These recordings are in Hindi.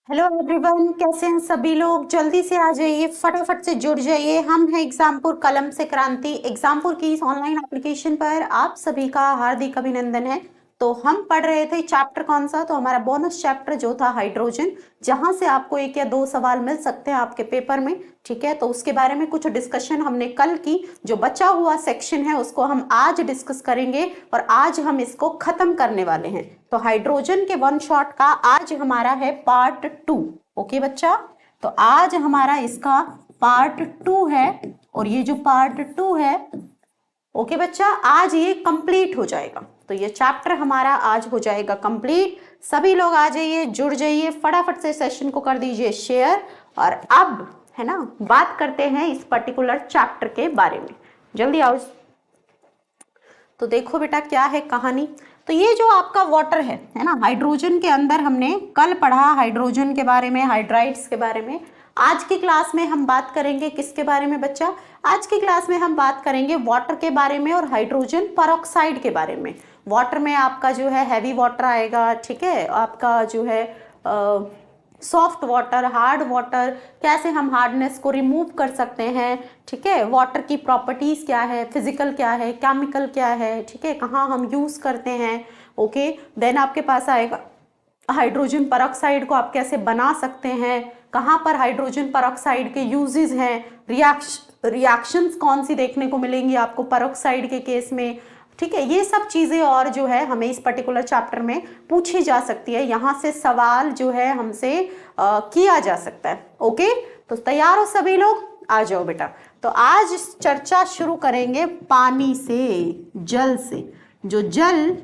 हेलो एवरीवन, कैसे हैं सभी लोग। जल्दी से आ जाइए, फटाफट से जुड़ जाइए। हम हैं एग्जामपुर कलम से क्रांति। एग्जामपुर की इस ऑनलाइन एप्लीकेशन पर आप सभी का हार्दिक अभिनंदन है। तो हम पढ़ रहे थे चैप्टर कौन सा, तो हमारा बोनस चैप्टर जो था हाइड्रोजन, जहां से आपको एक या दो सवाल मिल सकते हैं आपके पेपर में। ठीक है, तो उसके बारे में कुछ डिस्कशन हमने कल की। जो बचा हुआ सेक्शन है उसको हम आज डिस्कस करेंगे और आज हम इसको खत्म करने वाले हैं। तो हाइड्रोजन के वन शॉट का आज हमारा है पार्ट 2। ओके बच्चा, तो आज हमारा इसका पार्ट 2 है और ये जो पार्ट 2 है, ओके बच्चा, आज ये कंप्लीट हो जाएगा। तो ये चैप्टर हमारा आज हो जाएगा कंप्लीट। सभी लोग आ जाइए, जुड़ जाइए, फटाफट से सेशन को कर दीजिए शेयर। और अब है ना, बात करते हैं इस पर्टिकुलर चैप्टर के बारे में। जल्दी आओ। तो देखो बेटा, क्या है कहानी। तो ये जो आपका वाटर है ना, हाइड्रोजन के अंदर हमने कल पढ़ा हाइड्रोजन के बारे में, हाइड्राइड्स के बारे में। आज की क्लास में हम बात करेंगे किसके बारे में बच्चा? आज की क्लास में हम बात करेंगे वाटर के बारे में और हाइड्रोजन परऑक्साइड के बारे में। वाटर में आपका जो है हैवी वाटर आएगा, ठीक है, आपका जो है सॉफ्ट वाटर, हार्ड वाटर, कैसे हम हार्डनेस को रिमूव कर सकते हैं। ठीक है, वाटर की प्रॉपर्टीज क्या है, फिजिकल क्या है, केमिकल क्या है, ठीक है, कहाँ हम यूज करते हैं। ओके, देन आपके पास आएगा हाइड्रोजन परऑक्साइड को आप कैसे बना सकते हैं, कहाँ पर हाइड्रोजन परऑक्साइड के यूजेस हैं, रिएक्शंस कौन सी देखने को मिलेंगी आपको परऑक्साइड के केस में। ठीक है, ये सब चीजें और जो है हमें इस पर्टिकुलर चैप्टर में पूछी जा सकती है। यहाँ से सवाल जो है हमसे किया जा सकता है। ओके, तो तैयार हो सभी लोग? आ जाओ बेटा। तो आज चर्चा शुरू करेंगे पानी से, जल से। जो जल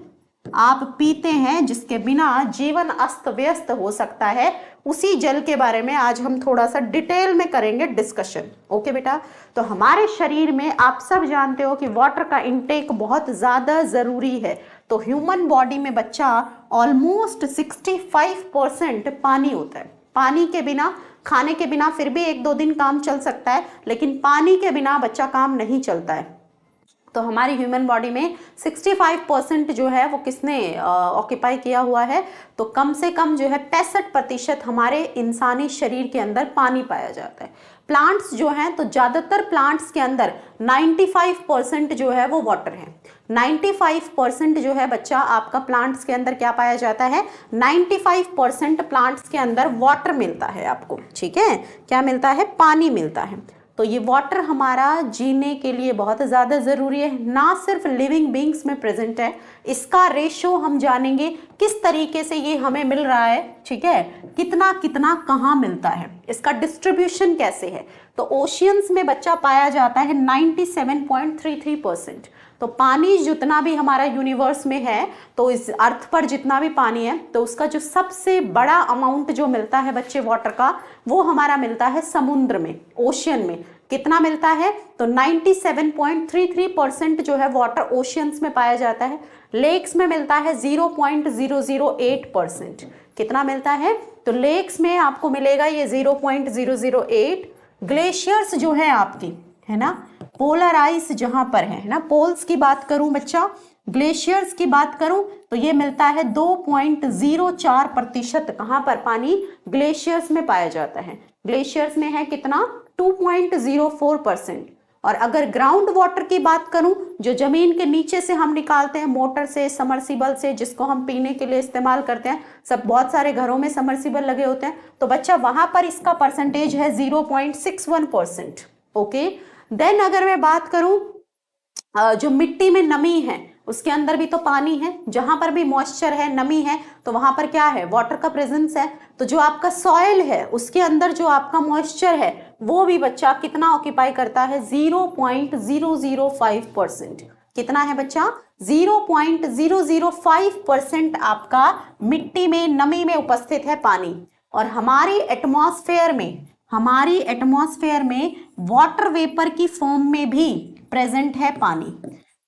आप पीते हैं, जिसके बिना जीवन अस्त व्यस्त हो सकता है, उसी जल के बारे में आज हम थोड़ा सा डिटेल में करेंगे डिस्कशन। ओके बेटा, तो हमारे शरीर में आप सब जानते हो कि वाटर का इंटेक बहुत ज्यादा जरूरी है। तो ह्यूमन बॉडी में बच्चा ऑलमोस्ट 65% पानी होता है। पानी के बिना, खाने के बिना फिर भी एक दो दिन काम चल सकता है, लेकिन पानी के बिना बच्चा काम नहीं चलता है। तो हमारी ह्यूमन बॉडी में 65% जो है वो किसने ऑक्यूपाई किया हुआ है? तो कम से कम जो है 65% हमारे इंसानी शरीर के अंदर पानी पाया जाता है। प्लांट्स जो हैं, तो ज्यादातर प्लांट्स के अंदर 95% जो है वो वाटर है। 95% जो है बच्चा आपका प्लांट्स के अंदर क्या पाया जाता है? 95% प्लांट्स के अंदर वाटर मिलता है आपको। ठीक है, क्या मिलता है? पानी मिलता है। तो ये वाटर हमारा जीने के लिए बहुत ज़्यादा ज़रूरी है, ना सिर्फ लिविंग बींग्स में प्रेजेंट है। इसका रेशो हम जानेंगे किस तरीके से ये हमें मिल रहा है। ठीक है, कितना कितना कहाँ मिलता है, इसका डिस्ट्रीब्यूशन कैसे है। तो ओशियंस में बच्चा पाया जाता है 97.33%। तो पानी जितना भी हमारा यूनिवर्स में है, तो इस अर्थ पर जितना भी पानी है, तो उसका जो सबसे बड़ा अमाउंट जो मिलता है बच्चे वाटर का, वो हमारा मिलता है समुद्र में, ओशियन में। कितना मिलता है? तो 97.33% जो है वाटर ओशियंस में पाया जाता है। लेक्स में मिलता है 0.008%। कितना मिलता है? तो लेक्स में आपको मिलेगा ये 0.008। ग्लेशियर्स जो है आपकी, है ना, पोलर आइस जहां पर है ना, पोल्स की बात करूं बच्चा, ग्लेशियर्स की बात करूं, तो ये मिलता है 2.04%। कहां पर पानी? ग्लेशियर्स में पाया जाता है। ग्लेशियर्स में है कितना? 2.04%। और अगर ग्राउंड वाटर की बात करूं, जो जमीन के नीचे से हम निकालते हैं मोटर से, समरसीबल से, जिसको हम पीने के लिए इस्तेमाल करते हैं, सब बहुत सारे घरों में समरसीबल लगे होते हैं, तो बच्चा वहां पर इसका परसेंटेज है 0.61%। ओके, देन अगर मैं बात करूं जो मिट्टी में नमी है, उसके अंदर भी तो पानी है। जहां पर भी मॉइस्चर है, नमी है, तो वहां पर क्या है? वाटर का प्रेजेंस है। तो जो आपका सॉइल है, उसके अंदर जो आपका मॉइस्चर है, वो भी बच्चा कितना ऑक्यूपाई करता है? 0.005%। कितना है बच्चा? 0.005% आपका मिट्टी में, नमी में उपस्थित है पानी। और हमारी एटमॉस्फेयर में वाटर वेपर की फॉर्म में भी प्रेजेंट है पानी।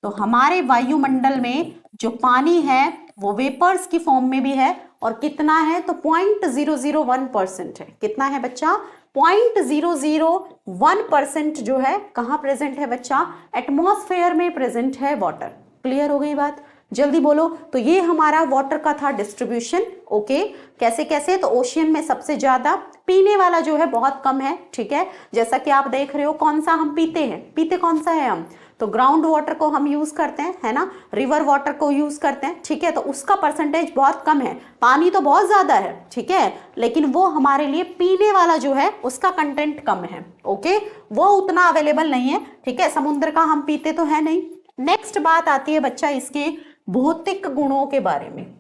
तो हमारे वायुमंडल में जो पानी है वो वेपर्स की फॉर्म में भी है। और कितना है? तो 0.001% है। कितना है बच्चा? 0.001% जो है कहाँ प्रेजेंट है बच्चा? एटमॉस्फेयर में प्रेजेंट है वाटर। क्लियर हो गई बात? जल्दी बोलो। तो ये हमारा वाटर का था डिस्ट्रीब्यूशन। ओके, कैसे कैसे, तो ओशियन में सबसे ज्यादा, पीने वाला जो है बहुत कम है, ठीक है। जैसा कि आप देख रहे हो, कौन सा हम पीते हैं, पीते कौन सा है हम, तो ग्राउंड वाटर को हम यूज करते हैं, है ना, रिवर वाटर को यूज करते हैं, ठीक है। तो उसका परसेंटेज बहुत कम है, पानी तो बहुत ज्यादा है, ठीक है, लेकिन वो हमारे लिए पीने वाला जो है उसका कंटेंट कम है। ओके, वो उतना अवेलेबल नहीं है, ठीक है, समुद्र का हम पीते तो है नहीं। नेक्स्ट बात आती है बच्चा इसके भौतिक गुणों के बारे में।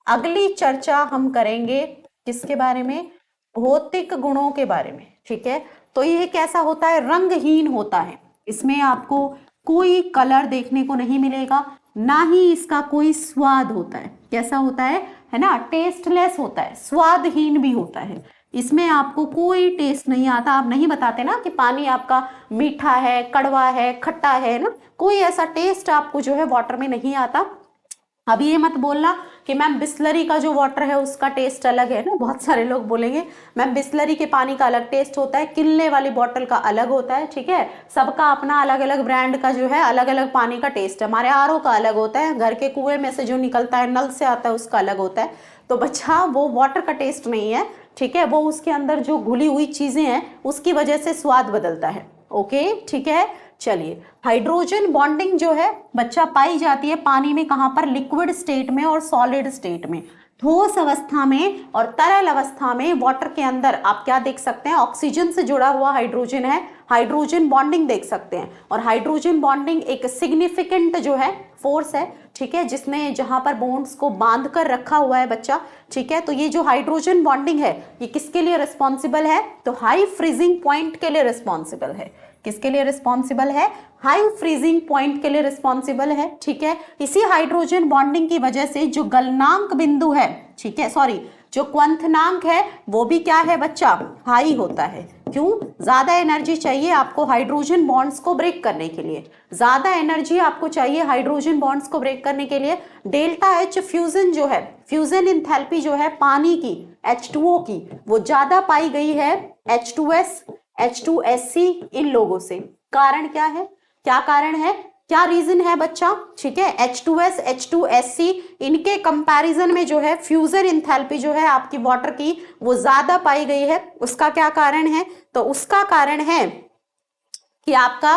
अगली चर्चा हम करेंगे किसके बारे में, भौतिक गुणों के बारे में, ठीक है। तो ये कैसा होता है, रंगहीन होता है, इसमें आपको कोई कलर देखने को नहीं मिलेगा, ना ही इसका कोई स्वाद होता है। कैसा होता है ना, टेस्टलेस होता है, स्वादहीन भी होता है, इसमें आपको कोई टेस्ट नहीं आता। आप नहीं बताते ना कि पानी आपका मीठा है, कड़वा है, खट्टा है ना, कोई ऐसा टेस्ट आपको जो है वाटर में नहीं आता। अब ये मत बोलना कि मैम बिस्लरी का जो वाटर है उसका टेस्ट अलग है ना, बहुत सारे लोग बोलेंगे मैम बिस्लरी के पानी का अलग टेस्ट होता है, किनले वाली बॉटल का अलग होता है, ठीक है। सबका अपना अलग अलग ब्रांड का जो है अलग अलग पानी का टेस्ट है। हमारे आरओ का अलग होता है, घर के कुएं में से जो निकलता है, नल से आता है, उसका अलग होता है। तो बच्चा वो वाटर का टेस्ट नहीं है, ठीक है, वो उसके अंदर जो घुली हुई चीजें हैं उसकी वजह से स्वाद बदलता है। ओके, ठीक है। चलिए, हाइड्रोजन बॉन्डिंग जो है बच्चा पाई जाती है पानी में, कहां पर, लिक्विड स्टेट में और सॉलिड स्टेट में, ठोस अवस्था में और तरल अवस्था में। वाटर के अंदर आप क्या देख सकते हैं, ऑक्सीजन से जुड़ा हुआ हाइड्रोजन है, हाइड्रोजन बॉन्डिंग देख सकते हैं। और हाइड्रोजन बॉन्डिंग एक सिग्निफिकेंट जो है फोर्स है, ठीक है, जिसने जहां पर बॉन्ड्स को बांध कर रखा हुआ है बच्चा, ठीक है। तो ये जो हाइड्रोजन बॉन्डिंग है ये किसके लिए रिस्पॉन्सिबल है, तो हाई फ्रीजिंग पॉइंट के लिए रिस्पॉन्सिबल है। किसके लिए रिस्पॉन्सिबल है, हाई फ्रीजिंग पॉइंट के लिए रिस्पॉन्सिबल है, ठीक है। इसी हाइड्रोजन बॉन्डिंग की वजह से जो गलनांक बिंदु है, ठीक है, सॉरी, जो क्वंथनांक है वो भी क्या है बच्चा, हाई होता है। क्यों, ज्यादा एनर्जी चाहिए आपको हाइड्रोजन बॉन्ड्स को ब्रेक करने के लिए, ज्यादा एनर्जी आपको चाहिए हाइड्रोजन बॉन्ड्स को ब्रेक करने के लिए। डेल्टा एच फ्यूजन जो है, फ्यूजन इंथैल्पी जो है पानी की, H2O की, वो ज्यादा पाई गई है H2S H2SC इन लोगों से। कारण क्या है, क्या कारण है, क्या रीजन है बच्चा, ठीक है, H2S H2SC इनके कंपैरिजन में जो है फ्यूजन इंथैल्पी जो है आपकी वाटर की वो ज्यादा पाई गई है। उसका क्या कारण है, तो उसका कारण है कि आपका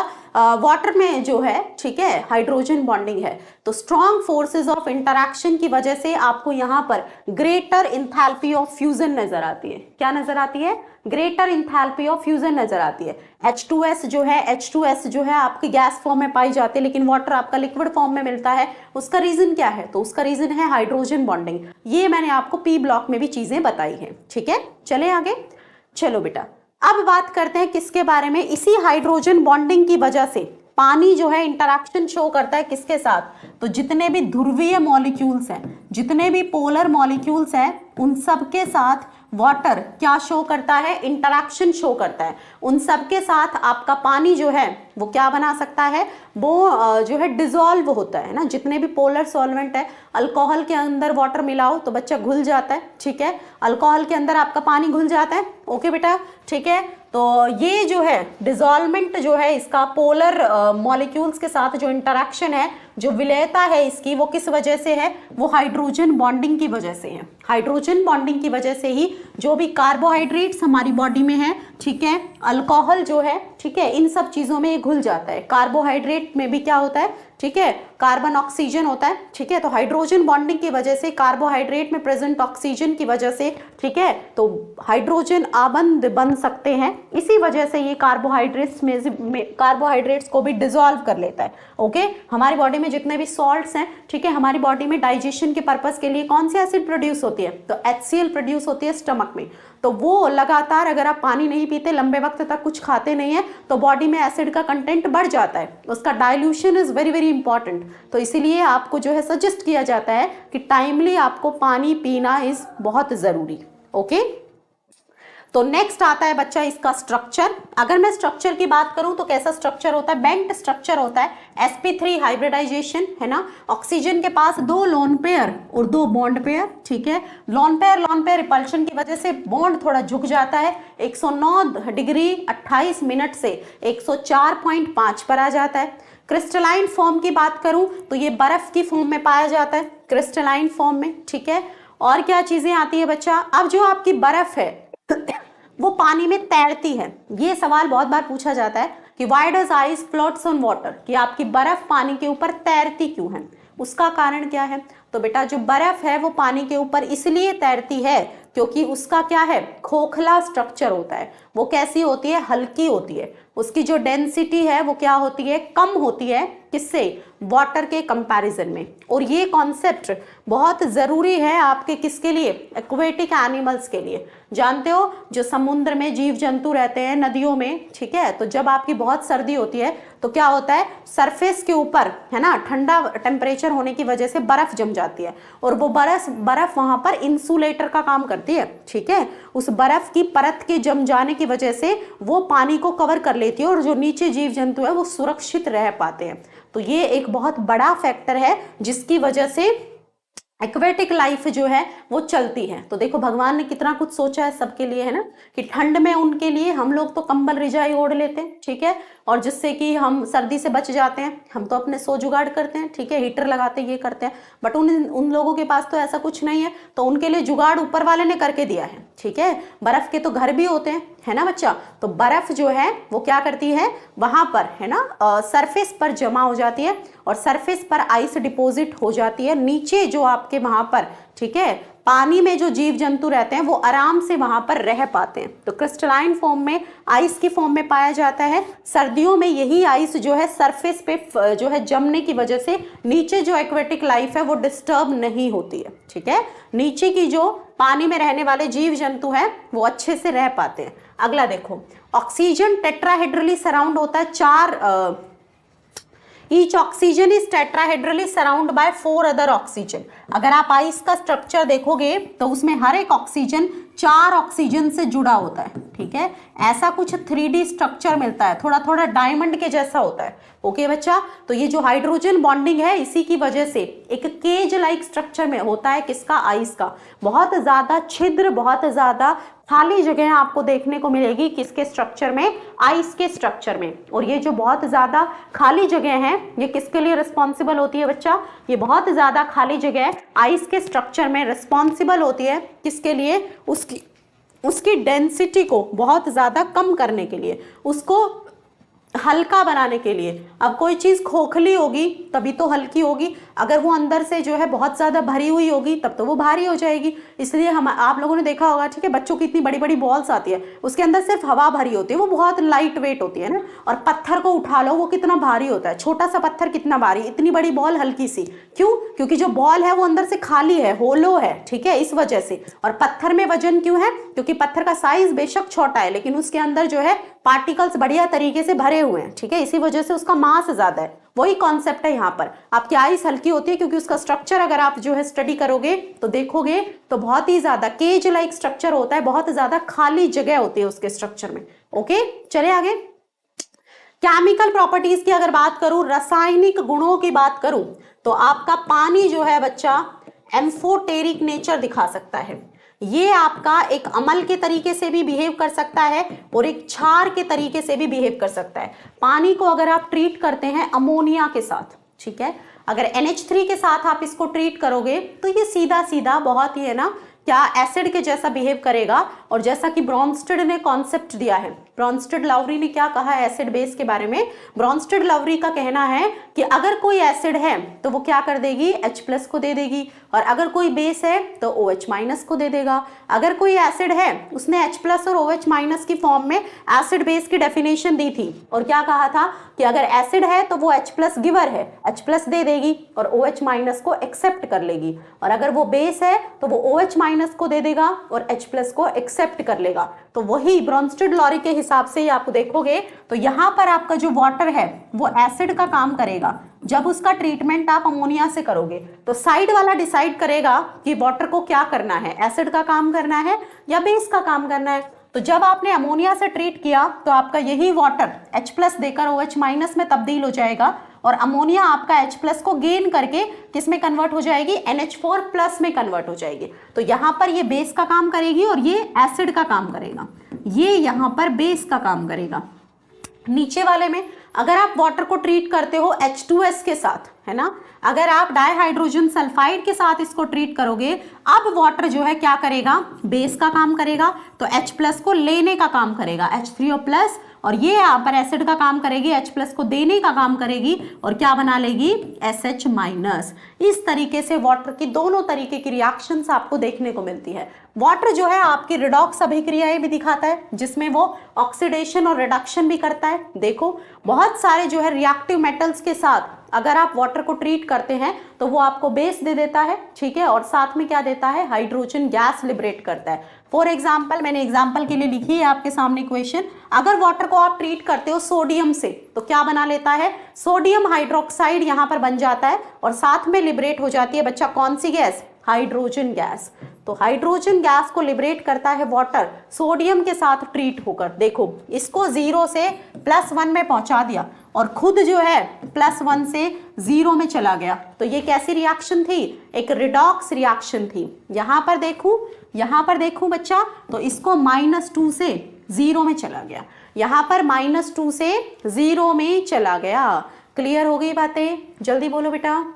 वाटर में जो है, ठीक है, हाइड्रोजन बॉन्डिंग है, तो स्ट्रॉन्ग फोर्सेस ऑफ इंटरैक्शन की वजह से आपको यहाँ पर ग्रेटर इंथैल्पी ऑफ फ्यूजन नजर आती है। क्या नजर आती है, ग्रेटर इंथैल्पी ऑफ फ्यूजन नजर आती है। H2S जो है आपकी गैस फॉर्म में पाई जाती है, लेकिन वाटर आपका लिक्विड फॉर्म में मिलता है। उसका रीजन क्या है, तो उसका रीजन है हाइड्रोजन बॉन्डिंग। ये मैंने आपको पी ब्लॉक में भी चीजें बताई हैं, ठीक है। चले आगे, चलो बेटा, अब बात करते हैं किसके बारे में, इसी हाइड्रोजन बॉन्डिंग की वजह से पानी जो है इंटरैक्शन शो करता है किसके साथ, तो जितने भी ध्रुवीय मॉलिक्यूल्स हैं, जितने भी पोलर मॉलिक्यूल्स हैं, उन सब के साथ वाटर क्या शो करता है, इंटरैक्शन शो करता है। उन सब के साथ आपका पानी जो है वो क्या बना सकता है, वो जो है डिजोल्व होता है ना। जितने भी पोलर सॉल्वेंट है, अल्कोहल के अंदर वाटर मिलाओ तो बच्चा घुल जाता है, ठीक है, अल्कोहल के अंदर आपका पानी घुल जाता है। ओके बेटा, ठीक है। तो ये जो है डिजोल्वमेंट जो है इसका पोलर मॉलिक्यूल्स के साथ जो इंटरैक्शन है, जो विलयता है इसकी, वो किस वजह से है, वो हाइड्रोजन बॉन्डिंग की वजह से है। हाइड्रोजन बॉन्डिंग की वजह से ही जो भी कार्बोहाइड्रेट्स हमारी बॉडी में है, ठीक है, अल्कोहल जो है, ठीक है, इन सब चीजों में ये घुल जाता है। कार्बोहाइड्रेट में भी क्या होता है, ठीक है, कार्बन ऑक्सीजन होता है, ठीक है। तो हाइड्रोजन बॉन्डिंग की वजह से, कार्बोहाइड्रेट में प्रेजेंट ऑक्सीजन की वजह से, ठीक है, तो हाइड्रोजन आबंध बन सकते हैं। इसी वजह से ये कार्बोहाइड्रेट्स को भी डिसॉल्व कर लेता है। ओके, हमारी बॉडी में जितने भी सॉल्ट्स हैं, ठीक है, हमारी बॉडी में डाइजेशन के पर्पस के लिए कौन सी एसिड प्रोड्यूस होती है, तो HCl प्रोड्यूस होती है स्टमक में। तो वो लगातार अगर आप पानी नहीं पीते, लंबे वक्त तक कुछ खाते नहीं है, तो बॉडी में एसिड का कंटेंट बढ़ जाता है। उसका dilution is very very important. तो इसीलिए आपको जो है सजेस्ट किया जाता है कि टाइमली आपको पानी पीना इज बहुत जरूरी। ओके, तो नेक्स्ट आता है बच्चा इसका स्ट्रक्चर। अगर मैं स्ट्रक्चर की बात करूं तो कैसा स्ट्रक्चर होता है, बेंट स्ट्रक्चर होता है, sp3 हाइब्रिडाइजेशन है ना। ऑक्सीजन के पास 2 लोन पेयर और 2 बॉन्ड पेयर, ठीक है। लोन पेयर रिपल्शन की वजह से बॉन्ड थोड़ा झुक जाता है, 109 डिग्री 28 मिनट से 104.5 पर आ जाता है। क्रिस्टलाइन फॉर्म की बात करूं तो ये बर्फ की फॉर्म में पाया जाता है, क्रिस्टलाइन फॉर्म में, ठीक है। और क्या चीजें आती है बच्चा, अब जो आपकी बर्फ है वो पानी में तैरती है। ये सवाल बहुत बार पूछा जाता है कि why does ice floats on water, कि आपकी बर्फ पानी के ऊपर तैरती क्यों है, उसका कारण क्या है। तो बेटा जो बर्फ है वो पानी के ऊपर इसलिए तैरती है क्योंकि उसका क्या है, खोखला स्ट्रक्चर होता है। वो कैसी होती है, हल्की होती है। उसकी जो डेंसिटी है वो क्या होती है, कम होती है, किससे, वाटर के कंपैरिजन में। और ये कॉन्सेप्ट बहुत जरूरी है आपके किसके लिए, एक्वेटिक एनिमल्स के लिए। जानते हो जो समुद्र में जीव जंतु रहते हैं, नदियों में, ठीक है, तो जब आपकी बहुत सर्दी होती है तो क्या होता है, सरफेस के ऊपर है ना, ठंडा टेम्परेचर होने की वजह से बर्फ जम जाती है और वो बर्फ वहां पर इंसुलेटर का काम करती है, ठीक है। उस बर्फ की परत के जम जाने की वजह से वो पानी को कवर कर लेती है और जो नीचे जीव जंतु है वो सुरक्षित रह पाते हैं। तो ये एक बहुत बड़ा फैक्टर है जिसकी वजह से एक्वेटिक लाइफ जो है वो चलती है। तो देखो भगवान ने कितना कुछ सोचा है सबके लिए, है ना, कि ठंड में उनके लिए हम लोग तो कंबल रिजाई ओढ़ लेते हैं, ठीक है, और जिससे कि हम सर्दी से बच जाते हैं। हम तो अपने सो जुगाड़ करते हैं, ठीक है, हीटर लगाते हैं, ये करते हैं, बट उन लोगों के पास तो ऐसा कुछ नहीं है। तो उनके लिए जुगाड़ ऊपर वाले ने करके दिया है, ठीक है। बर्फ के तो घर भी होते हैं, है ना बच्चा। तो बर्फ जो है वो क्या करती है, वहां पर है ना सरफेस पर जमा हो जाती है और सरफेस पर आइस डिपॉजिट हो जाती है। नीचे जो आपके वहां पर, ठीक है, पानी में जो जीव जंतु रहते हैं वो आराम से वहां पर रह पाते हैं। तो क्रिस्टलाइन फॉर्म में, आइस की फॉर्म में पाया जाता है। सर्दियों में यही आइस जो है सरफेस पे जो है जमने की वजह से नीचे जो एक्वेटिक लाइफ है वो डिस्टर्ब नहीं होती है, ठीक है। नीचे की जो पानी में रहने वाले जीव जंतु हैं वो अच्छे से रह पाते हैं। अगला देखो, ऑक्सीजन टेट्राहेड्रली सराउंड होता है, each oxygen is tetrahedrally surround by 4 other oxygen. अगर आप आइस का स्ट्रक्चर देखोगे तो उसमें हर एक ऑक्सीजन 4 ऑक्सीजन से जुड़ा होता है, ठीक है। ऐसा कुछ 3D स्ट्रक्चर मिलता है, थोड़ा थोड़ा डायमंड के जैसा होता है, ओके बच्चा। तो ये जो हाइड्रोजन बॉन्डिंग है इसी की वजह से एक केज लाइक स्ट्रक्चर में होता है, किसका, आइस का। बहुत ज्यादा छिद्र, बहुत ज्यादा खाली जगह आपको देखने को मिलेगी किसके स्ट्रक्चर में, आइस के स्ट्रक्चर में। और ये जो बहुत ज्यादा खाली जगह है ये किसके लिए रिस्पॉन्सिबल होती है बच्चा, ये बहुत ज्यादा खाली जगह आइस के स्ट्रक्चर में रिस्पॉन्सिबल होती है किसके लिए, उसकी डेंसिटी को बहुत ज्यादा कम करने के लिए, उसको हल्का बनाने के लिए। अब कोई चीज खोखली होगी तभी तो हल्की होगी, अगर वो अंदर से जो है बहुत ज्यादा भरी हुई होगी तब तो वो भारी हो जाएगी। इसलिए हम, आप लोगों ने देखा होगा, ठीक है, बच्चों की इतनी बड़ी बड़ी बॉल्स आती है, उसके अंदर सिर्फ हवा भरी होती है, वो बहुत लाइट वेट होती है ना। और पत्थर को उठा लो, वो कितना भारी होता है, छोटा सा पत्थर कितना भारी, इतनी बड़ी बॉल हल्की सी, क्यों, क्योंकि जो बॉल है वो अंदर से खाली है, होलो है, ठीक है, इस वजह से। और पत्थर में वजन क्यों है, क्योंकि पत्थर का साइज बेशक छोटा है लेकिन उसके अंदर जो है पार्टिकल्स बढ़िया तरीके से भरे हुए हैं, ठीक है, इसी वजह से उसका मास ज्यादा है। वही कॉन्सेप्ट है यहाँ पर। आपकी आइस हल्की होती है क्योंकि उसका स्ट्रक्चर अगर आप जो है स्टडी करोगे तो देखोगे तो बहुत ही ज्यादा केज लाइक स्ट्रक्चर होता है, बहुत ज्यादा खाली जगह होती है उसके स्ट्रक्चर में। ओके, चले आगे। केमिकल प्रॉपर्टीज की अगर बात करूं, रासायनिक गुणों की बात करूं, तो आपका पानी जो है बच्चा एम्फोटेरिक नेचर दिखा सकता है। ये आपका एक अम्ल के तरीके से भी बिहेव कर सकता है और एक क्षार के तरीके से भी बिहेव कर सकता है। पानी को अगर आप ट्रीट करते हैं अमोनिया के साथ, ठीक है, अगर NH3 के साथ आप इसको ट्रीट करोगे तो ये सीधा सीधा बहुत ही है ना क्या एसिड के जैसा बिहेव करेगा। और जैसा कि ब्रॉन्स्टेड ने कॉन्सेप्ट दिया है, ब्रॉन्स्टेड लाउरी ने क्या कहा है एसिड बेस के बारे में, ब्रॉन्स्टेड लाउरी का कहना है कि अगर कोई एसिड है तो वो क्या कर देगी, H+ को दे देगी, और अगर कोई बेस है तो OH- को दे देगा। अगर कोई एसिड है, उसने H+ और OH- की फॉर्म में एसिड बेस की डेफिनेशन दी थी और क्या कहा था कि अगर एसिड है तो वो H+ गिवर है, H+ दे देगी और OH- को एक्सेप्ट कर लेगी, और अगर वो बेस है तो वो OH- को दे देगा और H+ को एक्सेप्ट कर लेगा। तो वही ब्रॉन्स्टेड लॉरी के हिसाब से आप देखोगे तो यहाँ पर आपका जो वाटर है वो एसिड का काम करेगा। जब उसका ट्रीटमेंट आप अमोनिया से करोगे तो साइड वाला डिसाइड करेगा कि वाटर को क्या करना है, एसिड का काम करना है या बेस का काम करना है। तो जब आपने अमोनिया से ट्रीट किया तो आपका यही वाटर H+ देकर OH- में तब्दील हो जाएगा और अमोनिया आपका H+ को गेन करके किस में कन्वर्ट हो जाएगी, NH4+ में कन्वर्ट हो जाएगी। तो यहाँ पर ये बेस का काम करेगी और ये एसिड का काम करेगा, ये यहाँ पर बेस का काम करेगा। नीचे वाले में अगर आप वाटर को ट्रीट करते हो H2S के साथ, है ना, अगर आप डाइहाइड्रोजन सल्फाइड के साथ इसको ट्रीट करोगे, अब वाटर जो है क्या करेगा, बेस का काम करेगा, तो H प्लस को लेने का काम करेगा, H3O प्लस, और ये यहाँ पर एसिड का काम करेगी, H प्लस को देने का काम करेगी और क्या बना लेगी, SH माइनस। इस तरीके से वाटर की दोनों तरीके की रिएक्शंस आपको देखने को मिलती है। वाटर जो है आपकी रिडॉक्स अभिक्रियाएं भी दिखाता है, जिसमें वो ऑक्सीडेशन और रिडक्शन भी करता है। देखो बहुत सारे जो है रिएक्टिव मेटल्स के साथ अगर आप वाटर को ट्रीट करते हैं तो वो आपको बेस दे देता है, ठीक है, और साथ में क्या देता है, हाइड्रोजन गैस लिबरेट करता है। फॉर एग्जाम्पल, मैंने एग्जाम्पल के लिए लिखी है आपके सामने इक्वेशन, अगर वाटर को आप ट्रीट करते हो सोडियम से तो क्या बना लेता है, सोडियम हाइड्रोक्साइड यहाँ पर बन जाता है और साथ में लिबरेट हो जाती है बच्चा कौन सी गैस, हाइड्रोजन गैस। तो हाइड्रोजन गैस को लिबरेट करता है वाटर सोडियम के साथ ट्रीट होकर। देखो इसको 0 से +1 में पहुंचा दिया और खुद जो है +1 से 0 में चला गया। तो ये कैसी रिएक्शन थी, एक रिडॉक्स रिएक्शन थी। यहाँ पर देखूं बच्चा, तो इसको -2 से 0 में चला गया, यहाँ पर -2 से 0 में चला गया। क्लियर हो गई बातें, जल्दी बोलो बेटा,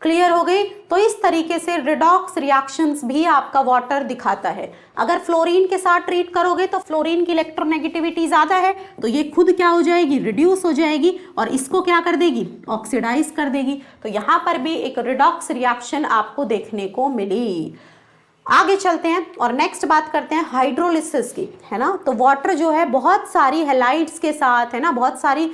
क्लियर हो गई। तो इस तरीके से रिडॉक्स रिएक्शंस भी आपका वाटर दिखाता है। अगर फ्लोरीन के साथ ट्रीट करोगे तो फ्लोरीन की इलेक्ट्रोनेगेटिविटी ज्यादा है, तो ये खुद क्या हो जाएगी, रिड्यूस हो जाएगी और इसको क्या कर देगी, ऑक्सीडाइज कर देगी। तो यहाँ पर भी एक रिडॉक्स रिएक्शन आपको देखने को मिली। आगे चलते हैं और नेक्स्ट बात करते हैं हाइड्रोलिसिस की, है ना। तो वाटर जो है बहुत सारी हेलाइड्स के साथ, है ना, बहुत सारी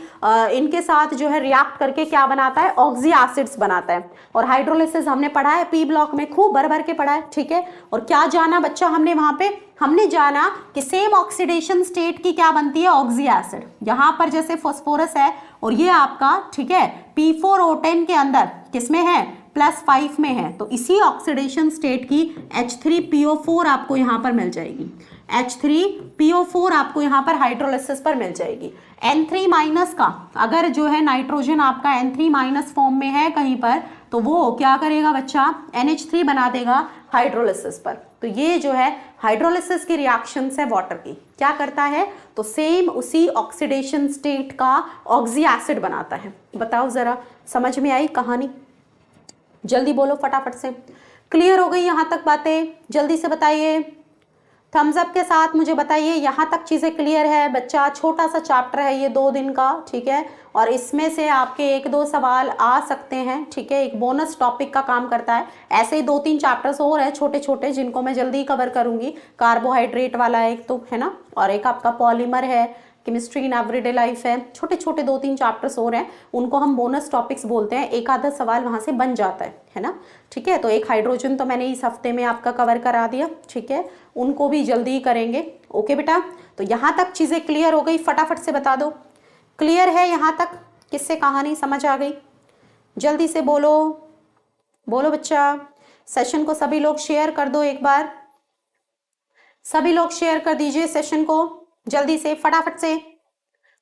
इनके साथ जो है रिएक्ट करके क्या बनाता है, ऑक्सी एसिड्स बनाता है। और हाइड्रोलिसिस हमने पढ़ा है पी ब्लॉक में, खूब भर भर के पढ़ा है, ठीक है। और क्या जाना बच्चा हमने वहां पे, हमने जाना कि सेम ऑक्सीडेशन स्टेट की क्या बनती है, ऑक्सी एसिड। यहाँ पर जैसे फास्फोरस है और ये आपका, ठीक है, P4O10 के अंदर किसमें है, +5 में है, तो इसी ऑक्सीडेशन स्टेट की H3PO4 आपको यहाँ पर मिल जाएगी, H3PO4 आपको यहाँ पर हाइड्रोलिसिस पर मिल जाएगी। N3- का अगर जो है नाइट्रोजन आपका N3- फॉर्म में है कहीं पर, तो वो क्या करेगा बच्चा, NH3 बना देगा हाइड्रोलिसिस पर। तो ये जो है हाइड्रोलिसिस की रिएक्शंस है वाटर की, क्या करता है, तो सेम उसी ऑक्सीडेशन स्टेट का ऑक्सी एसिड बनाता है। बताओ जरा, समझ में आई कहानी, जल्दी बोलो फटाफट से। क्लियर हो गई यहाँ तक बातें, जल्दी से बताइए, थम्स अप के साथ मुझे बताइए यहाँ तक चीजें क्लियर है बच्चा। छोटा सा चैप्टर है ये, 2 दिन का, ठीक है, और इसमें से आपके 1-2 सवाल आ सकते हैं, ठीक है, एक बोनस टॉपिक का काम करता है। ऐसे ही 2-3 चैप्टर्स और है छोटे छोटे जिनको मैं जल्दी कवर करूंगी। कार्बोहाइड्रेट वाला एक तो है ना, और एक आपका पॉलीमर है, केमिस्ट्री इन एवरीडे लाइफ है, छोटे छोटे 2-3 चैप्टर्स और हैं, उनको हम बोनस टॉपिक्स बोलते हैं। एक आधा सवाल वहां से बन जाता है ना, ठीक है। तो एक हाइड्रोजन तो मैंने इस हफ्ते में आपका कवर करा दिया, ठीक है, उनको भी जल्दी करेंगे। ओके बेटा, तो यहाँ तक चीजें क्लियर हो गई, फटाफट से बता दो, क्लियर है यहाँ तक, किससे कहानी समझ आ गई, जल्दी से बोलो, बोलो बच्चा। सेशन को सभी लोग शेयर कर दो एक बार, सभी लोग शेयर कर दीजिए सेशन को जल्दी से, फटाफट से।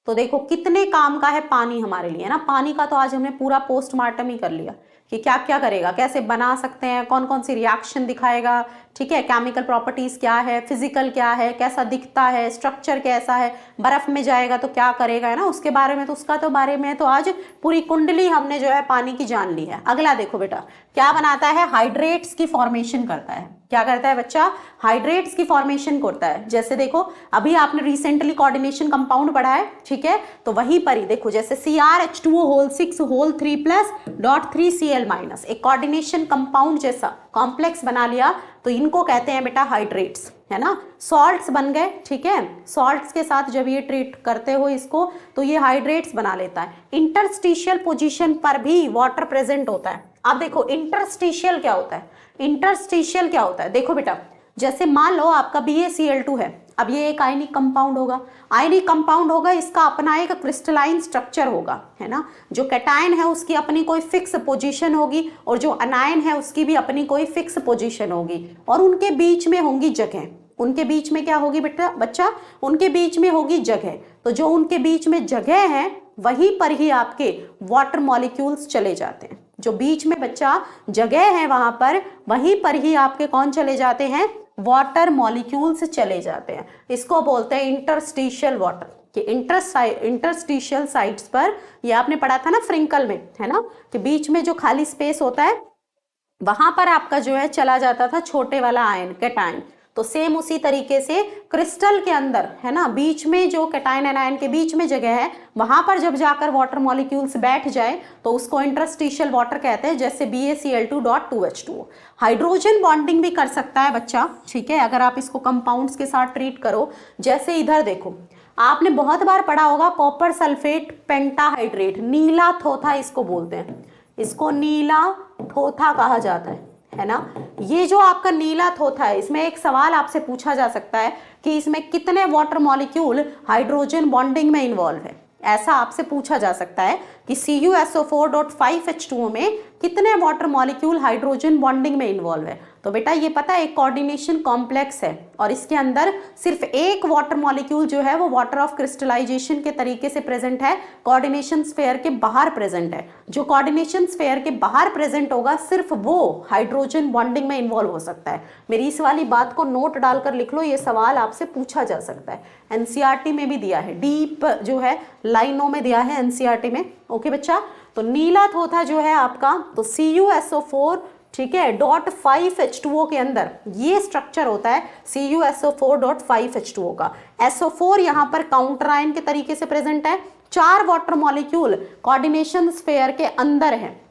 तो देखो कितने काम का है पानी हमारे लिए ना, पानी का तो आज हमने पूरा पोस्टमार्टम ही कर लिया कि क्या क्या करेगा, कैसे बना सकते हैं, कौन कौन सी रिएक्शन दिखाएगा, ठीक है, केमिकल प्रॉपर्टीज क्या है, फिजिकल क्या है, कैसा दिखता है, स्ट्रक्चर कैसा है, बर्फ में जाएगा तो क्या करेगा, है ना, उसके बारे में, तो उसका तो बारे में तो आज पूरी कुंडली हमने जो है पानी की जान ली है। अगला देखो बेटा, क्या बनाता है, हाइड्रेट्स की फॉर्मेशन करता है। क्या करता है बच्चा, हाइड्रेट्स की फॉर्मेशन करता है। जैसे देखो अभी आपने रिसेंटली कोऑर्डिनेशन कंपाउंड पढ़ा है, ठीक है, तो वहीं पर ही देखो जैसे CrH2O6(3+.3Cl-), एक कोऑर्डिनेशन कंपाउंड जैसा कॉम्प्लेक्स बना लिया, तो इनको कहते हैं बेटा हाइड्रेट्स, है ना, सॉल्ट्स बन गए, ठीक है। सॉल्ट्स के साथ जब ये ट्रीट करते हो इसको तो ये हाइड्रेट्स बना लेता है। इंटरस्टिशियल पोजीशन पर भी वाटर प्रेजेंट होता है। अब देखो इंटरस्टिशियल क्या होता है, इंटरस्टिशियल क्या होता है, देखो बेटा, जैसे मान लो आपका BaCl2 है, अब ये एक आयनिक कंपाउंड होगा, आयनिक कंपाउंड होगा, इसका अपना एक क्रिस्टलाइन स्ट्रक्चर होगा, है ना, जो कैटायन है उसकी अपनी कोई फिक्स पोजीशन होगी और जो अनायन है उसकी भी अपनी कोई फिक्स पोजीशन होगी, और उनके बीच में होंगी जगह, उनके बीच में क्या होगी बेटा बच्चा, उनके बीच में होगी जगह। तो जो उनके बीच में जगह है वहीं पर ही आपके वाटर मॉलिक्यूल्स चले जाते हैं, जो बीच में बच्चा जगह है वहां पर, वहीं पर ही आपके कौन चले जाते हैं, वाटर मॉलिक्यूल्स चले जाते हैं। इसको बोलते हैं इंटरस्टिशियल वाटर। कि इंटरस्टिशियल साइट्स पर, ये आपने पढ़ा था ना फ्रिंकल में, है ना, कि बीच में जो खाली स्पेस होता है वहां पर आपका जो है चला जाता था छोटे वाला आयन, कैटायन। तो सेम उसी तरीके से क्रिस्टल के अंदर, है ना, बीच में जो कैटायन एनायन के बीच में जगह है, वहां पर जब जाकर वाटर मॉलिक्यूल्स बैठ जाए तो उसको इंटरस्टिशियल वाटर कहते हैं, जैसे BaCl2.2H2O। हाइड्रोजन बॉन्डिंग भी कर सकता है बच्चा, ठीक है, अगर आप इसको कंपाउंड्स के साथ ट्रीट करो। जैसे इधर देखो, आपने बहुत बार पढ़ा होगा कॉपर सल्फेट पेंटाहाइड्रेट, नीला थोथा इसको बोलते हैं, इसको नीला थोथा कहा जाता है ना। ये जो आपका नीला थोथा है, इसमें एक सवाल आपसे पूछा जा सकता है कि इसमें कितने वाटर मॉलिक्यूल हाइड्रोजन बॉन्डिंग में इन्वॉल्व है। ऐसा आपसे पूछा जा सकता है कि CuSO4.5H2O में कितने वाटर मॉलिक्यूल हाइड्रोजन बॉन्डिंग में इन्वॉल्व है। तो बेटा ये पता है एक कोऑर्डिनेशन कॉम्प्लेक्स है और इसके अंदर सिर्फ एक वाटर मॉलिक्यूल जो है वो वाटर ऑफ क्रिस्टलाइजेशन के तरीके से प्रेजेंट है, कोऑर्डिनेशन स्फीयर के बाहर प्रेजेंट है। जो कोऑर्डिनेशन स्फीयर के बाहर प्रेजेंट होगा सिर्फ वो हाइड्रोजन बॉन्डिंग में इन्वॉल्व हो सकता है। मेरी इस वाली बात को नोट डालकर लिख लो, ये सवाल आपसे पूछा जा सकता है। NCERT में भी दिया है, डीप जो है लाइनों में दिया है NCERT में। ओके बच्चा, तो नीला थोथा जो है आपका, तो CuSO4, ठीक है, .5H2O के अंदर ये स्ट्रक्चर होता है CuSO4.5H2O का। SO4 यहाँ पर काउंटर आयन के तरीके से प्रेजेंट है, 4 वाटर मॉलिक्यूल कोऑर्डिनेशन स्फीयर के अंदर है,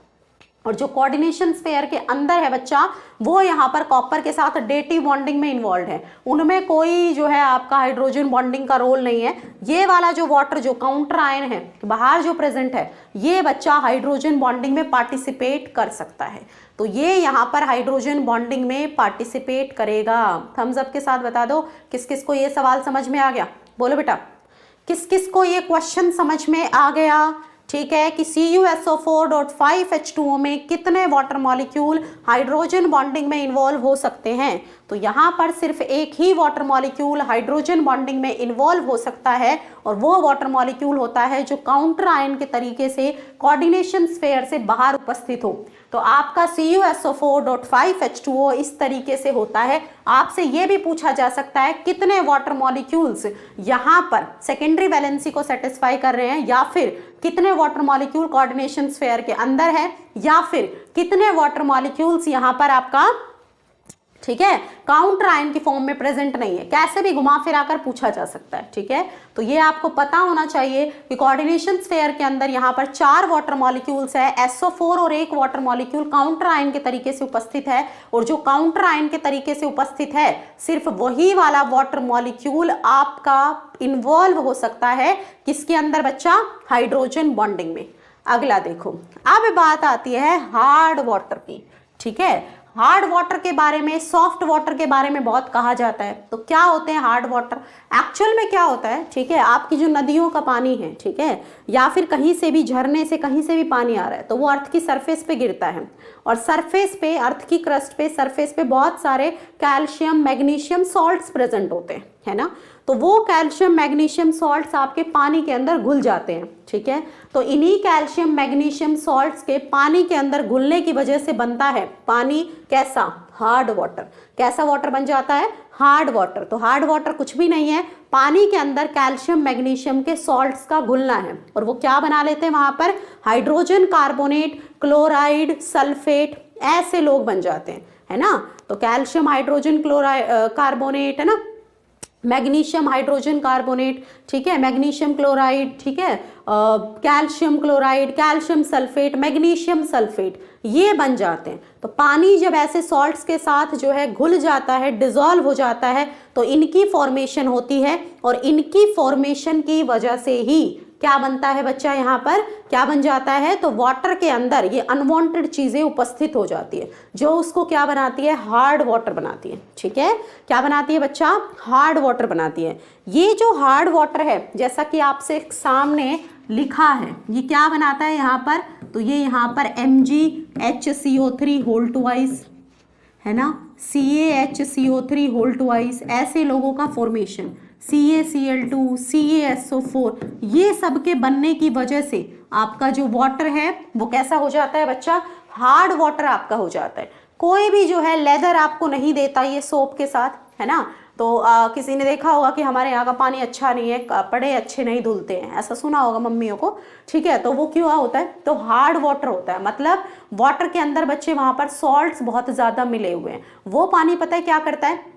और जो कोऑर्डिनेशन स्फीयर के अंदर है बच्चा वो यहाँ पर कॉपर के साथ डेटिव बॉन्डिंग में इन्वॉल्व है, उनमें कोई जो है आपका हाइड्रोजन बॉन्डिंग का रोल नहीं है। ये वाला जो वाटर जो काउंटर आयन है बाहर जो प्रेजेंट है, ये बच्चा हाइड्रोजन बॉन्डिंग में पार्टिसिपेट कर सकता है। तो ये यहाँ पर हाइड्रोजन बॉन्डिंग में पार्टिसिपेट करेगा। थम्स अप के साथ बता दो किस किस को ये सवाल समझ में आ गया, बोलो बेटा, किस किस को ये क्वेश्चन समझ में आ गया। ठीक है, कि CuSO4.5H2O में कितने वाटर मॉलिक्यूल हाइड्रोजन बॉन्डिंग में इन्वॉल्व हो सकते हैं। तो यहाँ पर सिर्फ एक ही वाटर मॉलिक्यूल हाइड्रोजन बॉन्डिंग में इन्वॉल्व हो सकता है, और वो वाटर मॉलिक्यूल होता है जो काउंटर आयन के तरीके से कोऑर्डिनेशन स्फीयर से बाहर उपस्थित हो। तो आपका CuSO4.5H2O इस तरीके से होता है। आपसे ये भी पूछा जा सकता है कितने वाटर मॉलिक्यूल्स यहाँ पर सेकेंडरी वैलेंसी को सेटिस्फाई कर रहे हैं, या फिर कितने वाटर मॉलिक्यूल कोऑर्डिनेशन स्फीयर के अंदर है, या फिर कितने वाटर मॉलिक्यूल्स यहाँ पर आपका, ठीक है, काउंटर आयन की फॉर्म में प्रेजेंट नहीं है। कैसे भी घुमा फिरा कर पूछा जा सकता है। ठीक है, तो ये आपको पता होना चाहिए कि कोऑर्डिनेशन स्फीयर के अंदर यहाँ पर 4 वाटर मॉलिक्यूल्स है, SO4 और एक वाटर मॉलिक्यूल काउंटर आयन के तरीके से उपस्थित है, और जो काउंटर आयन के तरीके से उपस्थित है सिर्फ वही वाला वाटर मॉलिक्यूल आपका इन्वॉल्व हो सकता है किसके अंदर बच्चा, हाइड्रोजन बॉन्डिंग में। अगला देखो, अब बात आती है हार्ड वाटर की। ठीक है, हार्ड वाटर के बारे में, सॉफ्ट वाटर के बारे में बहुत कहा जाता है। तो क्या होते हैं हार्ड वाटर, एक्चुअल में क्या होता है। ठीक है, आपकी जो नदियों का पानी है, ठीक है, या फिर कहीं से भी झरने से कहीं से भी पानी आ रहा है, तो वो अर्थ की सरफेस पे गिरता है, और सरफेस पे, अर्थ की क्रस्ट पे, सरफेस पे बहुत सारे कैल्शियम मैग्नीशियम सॉल्ट्स प्रेजेंट होते हैं, है ना। तो वो कैल्शियम मैग्नीशियम सॉल्ट्स आपके पानी के अंदर घुल जाते हैं। ठीक है, तो इन्हीं कैल्शियम मैग्नीशियम सॉल्ट्स के पानी के अंदर घुलने की वजह से बनता है पानी कैसा, हार्ड वाटर। कैसा वाटर बन जाता है, हार्ड वाटर। तो हार्ड वाटर कुछ भी नहीं है, पानी के अंदर कैल्शियम मैग्नीशियम के सॉल्ट्स का घुलना है, और वो क्या बना लेते हैं वहां पर, हाइड्रोजन कार्बोनेट, क्लोराइड, सल्फेट, ऐसे लोग बन जाते हैं, है ना। तो कैल्शियम हाइड्रोजन क्लोराइड कार्बोनेट, है ना, मैग्नीशियम हाइड्रोजन कार्बोनेट, ठीक है, मैग्नीशियम क्लोराइड, ठीक है, calcium chloride, calcium sulphate, magnesium sulphate, ये बन जाते हैं। तो पानी जब ऐसे सॉल्ट्स के साथ जो है घुल जाता है, डिसॉल्व हो जाता है, तो इनकी फॉर्मेशन होती है, और इनकी फॉर्मेशन की वजह से ही क्या बनता है बच्चा, यहाँ पर क्या बन जाता है, तो वाटर के अंदर ये अनवांटेड चीजें उपस्थित हो जाती है, जो उसको क्या बनाती है, हार्ड वाटर बनाती है। ठीक है, क्या बनाती है बच्चा, हार्ड वाटर बनाती है। ये जो हार्ड वाटर है, जैसा कि आपसे सामने लिखा है, ये क्या बनाता है यहाँ पर, तो ये यहाँ पर MgHCO3 है ना, CaHCO3 ऐसे लोगों का फॉर्मेशन, CaCl2, CaSO4, ये सब के बनने की वजह से आपका जो वाटर है वो कैसा हो जाता है बच्चा, हार्ड वाटर आपका हो जाता है। कोई भी जो है लेदर आपको नहीं देता ये सोप के साथ, है ना। तो किसी ने देखा होगा कि हमारे यहाँ का पानी अच्छा नहीं है, कपड़े अच्छे नहीं धुलते हैं, ऐसा सुना होगा मम्मियों को, ठीक है। तो वो क्यों होता है, तो हार्ड वाटर होता है, मतलब वाटर के अंदर बच्चे वहां पर सॉल्ट्स बहुत ज्यादा मिले हुए हैं। वो पानी पता है क्या करता है,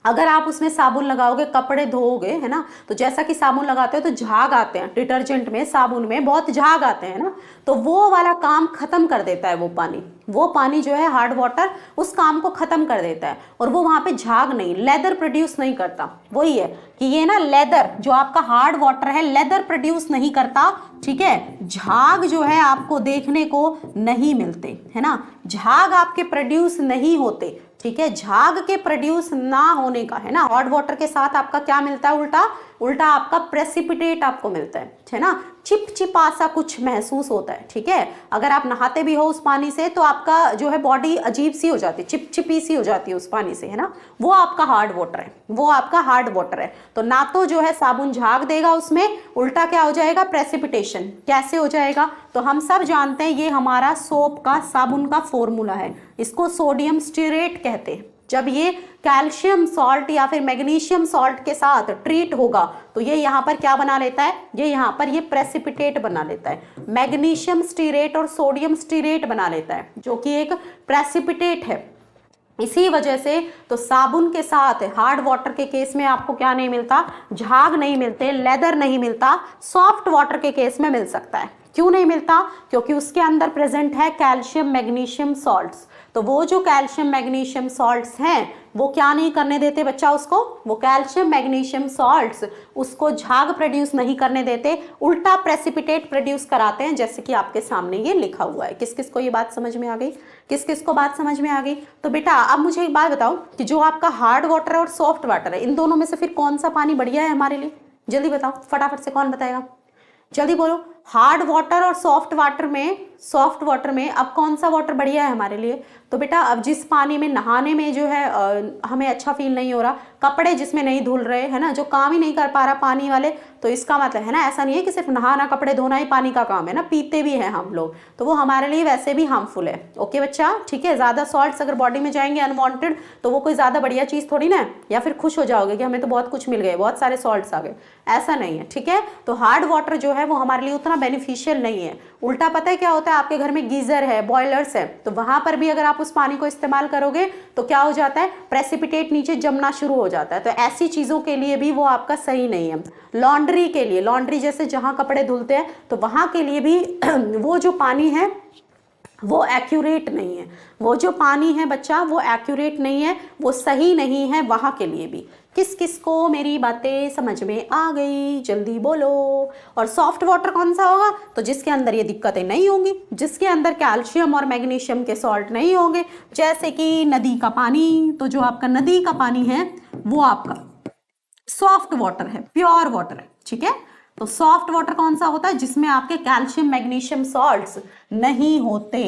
अगर आप उसमें साबुन लगाओगे, कपड़े धोओगे, है ना, तो जैसा कि साबुन लगाते हो तो झाग आते हैं, डिटर्जेंट में, साबुन में बहुत झाग आते हैं ना, तो वो वाला काम खत्म कर देता है वो पानी। वो पानी जो है हार्ड वाटर उस काम को खत्म कर देता है, और वो वहां पे झाग नहीं, लेदर प्रोड्यूस नहीं करता। वही है कि ये ना लेदर जो आपका हार्ड वाटर है लेदर प्रोड्यूस नहीं करता, ठीक है। झाग जो है आपको देखने को नहीं मिलते, है ना, झाग आपके प्रोड्यूस नहीं होते, ठीक है। झाग के प्रोड्यूस ना होने का, है ना, हॉट वाटर के साथ आपका क्या मिलता है, उल्टा उल्टा आपका प्रेसिपिटेट आपको मिलता है ना, चिपचिपा सा कुछ महसूस होता है, ठीक है। अगर आप नहाते भी हो उस पानी से तो आपका जो है बॉडी अजीब सी हो जाती है, चिपचिपी सी हो जाती है उस पानी से, है ना, वो आपका हार्ड वाटर है, वो आपका हार्ड वाटर है। तो ना तो जो है साबुन झाग देगा उसमें, उल्टा क्या हो जाएगा, प्रेसिपिटेशन। कैसे हो जाएगा, तो हम सब जानते हैं ये हमारा सोप का, साबुन का फॉर्मूला है, इसको सोडियम स्टीरेट कहते हैं। जब ये कैल्शियम सॉल्ट या फिर मैग्नीशियम सॉल्ट के साथ ट्रीट होगा तो ये यहाँ पर क्या बना लेता है, ये यहाँ पर ये प्रेसिपिटेट बना लेता है, मैग्नीशियम स्टीरेट और सोडियम स्टीरेट बना लेता है, जो कि एक प्रेसिपिटेट है। इसी वजह से तो साबुन के साथ हार्ड वाटर के केस में आपको क्या नहीं मिलता, झाग नहीं मिलते, लेदर नहीं मिलता। सॉफ्ट वाटर के केस में मिल सकता है। क्यों नहीं मिलता, क्योंकि उसके अंदर प्रेजेंट है कैल्शियम मैग्नीशियम सॉल्ट्स। तो वो जो कैल्शियम मैग्नीशियम सॉल्ट्स हैं वो क्या नहीं करने देते बच्चा उसको, वो कैल्शियम मैग्नीशियम सॉल्ट्स उसको झाग प्रोड्यूस नहीं करने देते, उल्टा प्रेसिपिटेट प्रोड्यूस कराते हैं, जैसे कि आपके सामने ये लिखा हुआ है। किस किस को ये बात समझ में आ गई, किस किस को बात समझ में आ गई। तो बेटा अब मुझे एक बात बताओ कि जो आपका हार्ड वाटर है और सॉफ्ट वाटर है, इन दोनों में से फिर कौन सा पानी बढ़िया है हमारे लिए, जल्दी बताओ फटाफट से, कौन बताएगा, जल्दी बोलो। हार्ड वाटर और सॉफ्ट वाटर में अब कौन सा वाटर बढ़िया है हमारे लिए, तो बेटा अब जिस पानी में नहाने में जो है हमें अच्छा फील नहीं हो रहा, कपड़े जिसमें नहीं धुल रहे, है ना, जो काम ही नहीं कर पा रहा पानी वाले, तो इसका मतलब है ना, ऐसा नहीं है कि सिर्फ नहाना कपड़े धोना ही पानी का काम है ना, पीते भी हैं हम लोग, तो वो हमारे लिए वैसे भी हार्मफुल है। ओके बच्चा, ठीक है। ज्यादा सॉल्ट्स अगर बॉडी में जाएंगे अनवांटेड तो वो कोई ज्यादा बढ़िया चीज थोड़ी ना है, या फिर खुश हो जाओगे कि हमें तो बहुत कुछ मिल गए, बहुत सारे सॉल्ट्स आ गए, ऐसा नहीं है, ठीक है। तो हार्ड वाटर जो है वो हमारे लिए उतना बेनिफिशियल नहीं है। उल्टा पता है क्या होता है, आपके घर में गीजर है, बॉयलर्स है, तो वहां पर भी अगर आप उस पानी को इस्तेमाल करोगे तो क्या हो जाता है, प्रेसिपिटेट नीचे जमना शुरू हो जाता है। तो ऐसी चीजों के लिए भी वो आपका सही नहीं है। लॉन्ड्री के लिए, लॉन्ड्री जैसे जहां कपड़े धुलते हैं तो वहां के लिए भी वो जो पानी है वो एक्यूरेट नहीं है, वो जो पानी है बच्चा वो एक्यूरेट नहीं है, वो सही नहीं है वहां के लिए भी। किस किस को मेरी बातें समझ में आ गई, जल्दी बोलो। और सॉफ्ट वाटर कौन सा होगा, तो जिसके अंदर ये दिक्कतें नहीं होंगी, जिसके अंदर कैल्शियम और मैग्नीशियम के सॉल्ट नहीं होंगे, जैसे कि नदी का पानी। तो जो आपका नदी का पानी है वो आपका सॉफ्ट वाटर है, प्योर वाटर है, ठीक है। तो सॉफ्ट वाटर कौन सा होता है, जिसमें आपके कैल्शियम मैग्नीशियम सॉल्ट्स नहीं होते।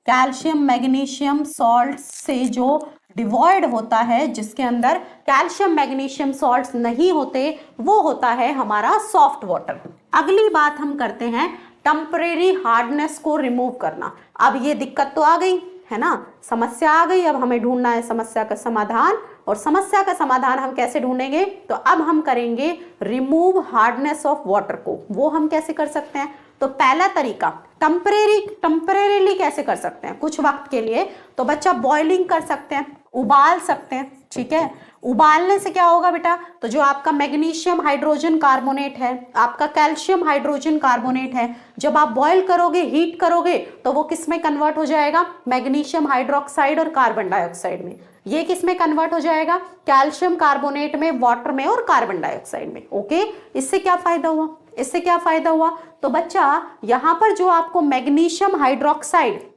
कैल्शियम मैग्नीशियम सॉल्ट से जो डिवॉइड होता है, जिसके अंदर कैल्शियम मैग्नीशियम सॉल्ट्स नहीं होते, वो होता है हमारा सॉफ्ट वाटर। अगली बात हम करते हैं टेम्परेरी हार्डनेस को रिमूव करना। अब ये दिक्कत तो आ गई है ना, समस्या आ गई, अब हमें ढूंढना है समस्या का समाधान। और समस्या का समाधान हम कैसे ढूंढेंगे, तो अब हम करेंगे रिमूव हार्डनेस ऑफ वाटर को। वो हम कैसे कर सकते हैं, तो पहला तरीका टेम्परेरीली कैसे कर सकते हैं, कुछ वक्त के लिए, तो बच्चा बॉइलिंग कर सकते हैं, उबाल सकते हैं, ठीक है। उबालने से क्या होगा बेटा, तो जो आपका मैग्नीशियम हाइड्रोजन कार्बोनेट है, आपका कैल्शियम हाइड्रोजन कार्बोनेट है, जब आप बॉयल करोगे, हीट करोगे, तो वो किस में कन्वर्ट हो जाएगा, मैग्नीशियम हाइड्रोक्साइड और कार्बन डाइऑक्साइड में। ये किस में कन्वर्ट हो जाएगा, कैल्शियम कार्बोनेट में, वाटर में और कार्बन डाइऑक्साइड में। ओके, इससे क्या फायदा हुआ, इससे क्या फायदा हुआ, तो बच्चा यहां पर जो आपको मैग्नीशियम हाइड्रोक्साइड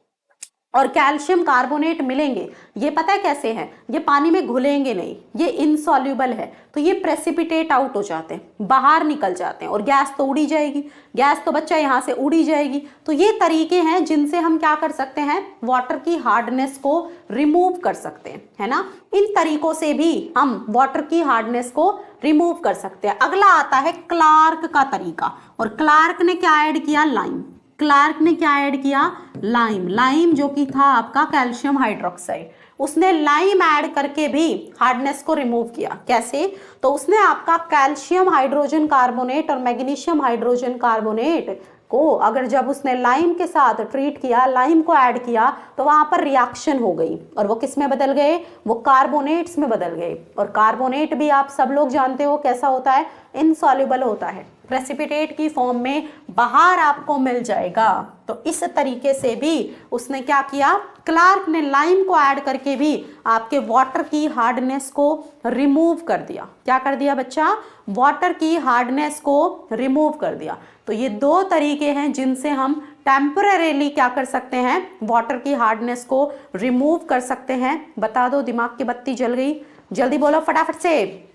और कैल्शियम कार्बोनेट मिलेंगे, ये पता है कैसे हैं, ये पानी में घुलेंगे नहीं, ये इनसॉल्युबल है, तो ये प्रेसिपिटेट आउट हो जाते हैं, बाहर निकल जाते हैं, और गैस तो उड़ी जाएगी, गैस तो बच्चा यहाँ से उड़ी जाएगी। तो ये तरीके हैं जिनसे हम क्या कर सकते हैं, वाटर की हार्डनेस को रिमूव कर सकते हैं, है ना। इन तरीकों से भी हम वाटर की हार्डनेस को रिमूव कर सकते हैं। अगला आता है क्लार्क का तरीका, और क्लार्क ने क्या ऐड किया, लाइम। क्लार्क ने क्या ऐड किया, लाइम। लाइम जो कि था आपका कैल्शियम हाइड्रोक्साइड, उसने लाइम ऐड करके भी हार्डनेस को रिमूव किया। कैसे, तो उसने आपका कैल्शियम हाइड्रोजन कार्बोनेट और मैग्नीशियम हाइड्रोजन कार्बोनेट को अगर जब उसने लाइम के साथ ट्रीट किया, लाइम को ऐड किया, तो वहां पर रिएक्शन हो गई और वो किस में बदल गए, वो कार्बोनेट्स में बदल गए। और कार्बोनेट भी आप सब लोग जानते हो कैसा होता है, इनसॉल्युबल होता है, प्रेसिपिटेट की फॉर्म में बाहर आपको मिल जाएगा। तो इस तरीके से भी उसने क्या किया, क्लार्क ने लाइम को ऐड करके भी आपके वाटर की हार्डनेस को रिमूव कर दिया। क्या कर दिया बच्चा, वाटर की हार्डनेस को रिमूव कर दिया। तो ये दो तरीके हैं जिनसे हम टेम्परेरीली क्या कर सकते हैं, वाटर की हार्डनेस को रिमूव कर सकते हैं। बता दो, दिमाग की बत्ती जल गई, जल्दी बोलो फटाफट से,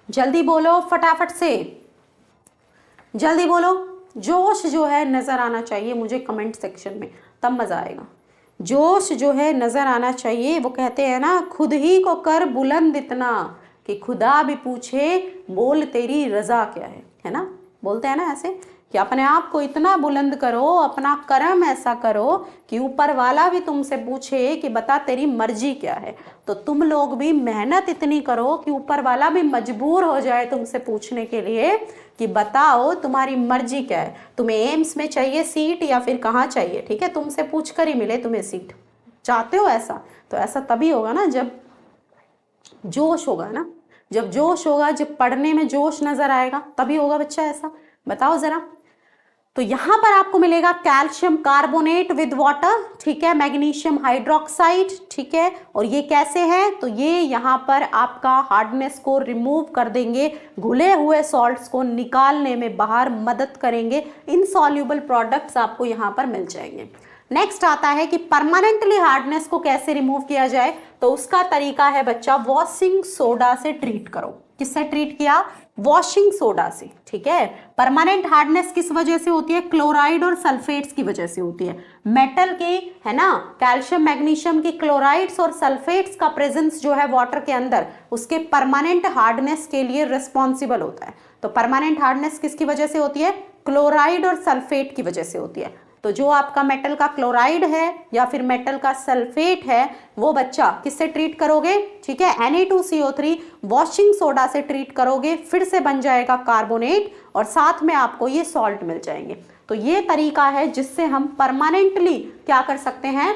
जल्दी बोलो फटाफट से, जल्दी बोलो। जोश जो है नजर आना चाहिए मुझे कमेंट सेक्शन में, तब मजा आएगा। जोश जो है नजर आना चाहिए। वो कहते हैं ना, खुद ही को कर बुलंद इतना कि खुदा भी पूछे बोल तेरी रजा क्या है ना, बोलते हैं ना ऐसे कि अपने आप को इतना बुलंद करो, अपना कर्म ऐसा करो कि ऊपर वाला भी तुमसे पूछे कि बता तेरी मर्जी क्या है। तो तुम लोग भी मेहनत इतनी करो कि ऊपर वाला भी मजबूर हो जाए तुमसे पूछने के लिए कि बताओ तुम्हारी मर्जी क्या है, तुम्हें एम्स में चाहिए सीट या फिर कहाँ चाहिए, ठीक है, तुमसे पूछ कर ही मिले तुम्हें सीट। चाहते हो ऐसा, तो ऐसा तभी होगा ना जब जोश होगा ना, जब जोश होगा, जब पढ़ने में जोश नजर आएगा तभी होगा बच्चा ऐसा। बताओ जरा। तो यहां पर आपको मिलेगा कैल्शियम कार्बोनेट विद वाटर, ठीक है, मैग्नीशियम हाइड्रोक्साइड, ठीक है, और ये कैसे है, तो ये यहां पर आपका हार्डनेस को रिमूव कर देंगे, घुले हुए सॉल्ट्स को निकालने में बाहर मदद करेंगे, इनसॉल्युबल प्रोडक्ट्स आपको यहां पर मिल जाएंगे। नेक्स्ट आता है कि परमानेंटली हार्डनेस को कैसे रिमूव किया जाए, तो उसका तरीका है बच्चा, वॉशिंग सोडा से ट्रीट करो। किससे ट्रीट किया, वॉशिंग सोडा से, ठीक है। परमानेंट हार्डनेस किस वजह से होती है, क्लोराइड और सल्फेट्स की वजह से होती है। मेटल की, है ना, कैल्शियम मैग्नीशियम की क्लोराइड्स और सल्फेट्स का प्रेजेंस जो है वाटर के अंदर, उसके परमानेंट हार्डनेस के लिए रिस्पॉन्सिबल होता है। तो परमानेंट हार्डनेस किसकी वजह से होती है, क्लोराइड और सल्फेट की वजह से होती है। तो जो आपका मेटल का क्लोराइड है या फिर मेटल का सल्फेट है, वो बच्चा किससे ट्रीट करोगे, ठीक है, Na2CO3 वॉशिंग सोडा से ट्रीट करोगे, फिर से बन जाएगा कार्बोनेट और साथ में आपको ये सॉल्ट मिल जाएंगे। तो ये तरीका है जिससे हम परमानेंटली क्या कर सकते हैं,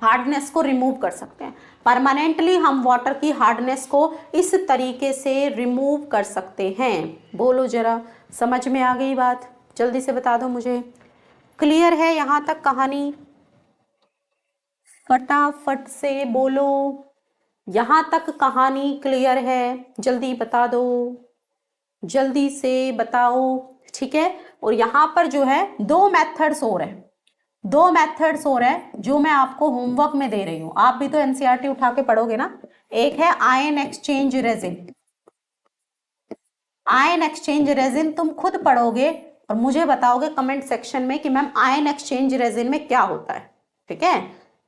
हार्डनेस को रिमूव कर सकते हैं। परमानेंटली हम वाटर की हार्डनेस को इस तरीके से रिमूव कर सकते हैं। बोलो जरा, समझ में आ गई बात, जल्दी से बता दो मुझे। क्लियर है यहां तक कहानी, फटाफट से बोलो, यहां तक कहानी क्लियर है, जल्दी बता दो, जल्दी से बताओ, ठीक है। और यहां पर जो है दो मेथड्स हो रहे हैं, दो मेथड्स हो रहे हैं जो मैं आपको होमवर्क में दे रही हूं। आप भी तो एनसीईआरटी उठा के पढ़ोगे ना। एक है ion exchange resin, ion exchange resin तुम खुद पढ़ोगे और मुझे बताओगे कमेंट सेक्शन में कि मैम आयन एक्सचेंज रेजिन में क्या होता है, ठीक है,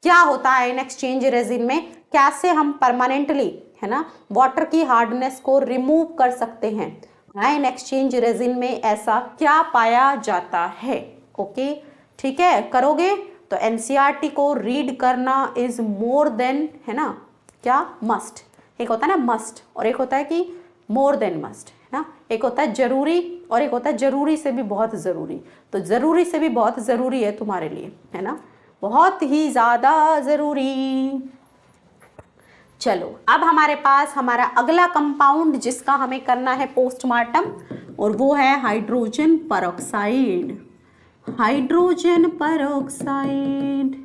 क्या होता है आयन एक्सचेंज रेजिन में, कैसे हम परमानेंटली, है ना, वाटर की हार्डनेस को रिमूव कर सकते हैं। आयन एक्सचेंज रेजिन में ऐसा क्या पाया जाता है, ओके, ठीक है, करोगे। तो एनसीईआरटी को रीड करना इज मोर देन, है ना, क्या, मस्ट। एक होता है ना मस्ट और एक होता है कि मोर देन मस्ट, है ना, एक होता है जरूरी और एक होता है जरूरी से भी बहुत जरूरी। तो जरूरी से भी बहुत जरूरी है तुम्हारे लिए, है ना, बहुत ही ज्यादा जरूरी। चलो अब हमारे पास हमारा अगला कंपाउंड जिसका हमें करना है पोस्टमार्टम, और वो है हाइड्रोजन परऑक्साइड। हाइड्रोजन परऑक्साइड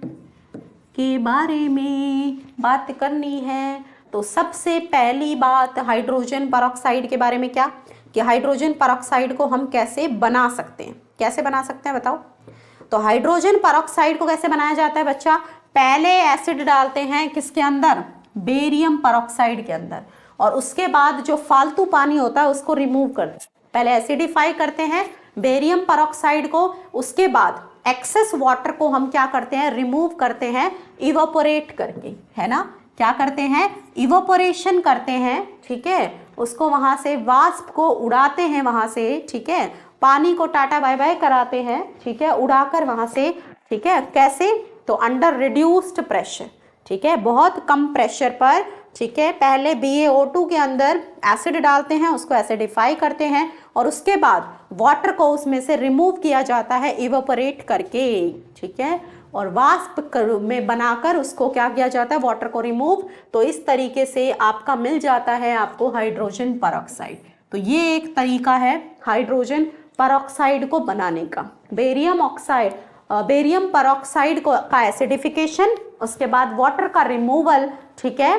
के बारे में बात करनी है। तो सबसे पहली बात हाइड्रोजन परऑक्साइड के बारे में क्या, कि हाइड्रोजन परऑक्साइड को हम कैसे बना सकते हैं, कैसे बना सकते हैं बताओ। तो हाइड्रोजन परऑक्साइड को कैसे बनाया जाता है बच्चा, पहले एसिड डालते हैं किसके अंदर, बेरियम परऑक्साइड के अंदर, और उसके बाद जो फालतू पानी होता है उसको रिमूव करते हैं। पहले एसिडिफाई करते हैं बेरियम परऑक्साइड को, उसके बाद एक्सेस वाटर को हम क्या करते हैं, रिमूव करते हैं इवापोरेट करके, है ना, क्या करते हैं, इवापोरेशन करते हैं, ठीक है, उसको वहां से वाष्प को उड़ाते हैं वहां से, ठीक है, पानी को टाटा बाय बाय कराते हैं, ठीक है, उड़ाकर वहां से, ठीक है। कैसे? तो अंडर रिड्यूस्ड प्रेशर, ठीक है, बहुत कम प्रेशर पर, ठीक है। पहले BaO2 के अंदर एसिड डालते हैं, उसको एसिडिफाई करते हैं और उसके बाद वाटर को उसमें से रिमूव किया जाता है इवेपोरेट करके, ठीक है, और वाष्प में बनाकर उसको क्या किया जाता है, वाटर को रिमूव। तो इस तरीके से आपका मिल जाता है आपको हाइड्रोजन परऑक्साइड। तो ये एक तरीका है हाइड्रोजन परऑक्साइड को बनाने का। बेरियम परऑक्साइड को का एसिडिफिकेशन, उसके बाद वाटर का रिमूवल, ठीक है,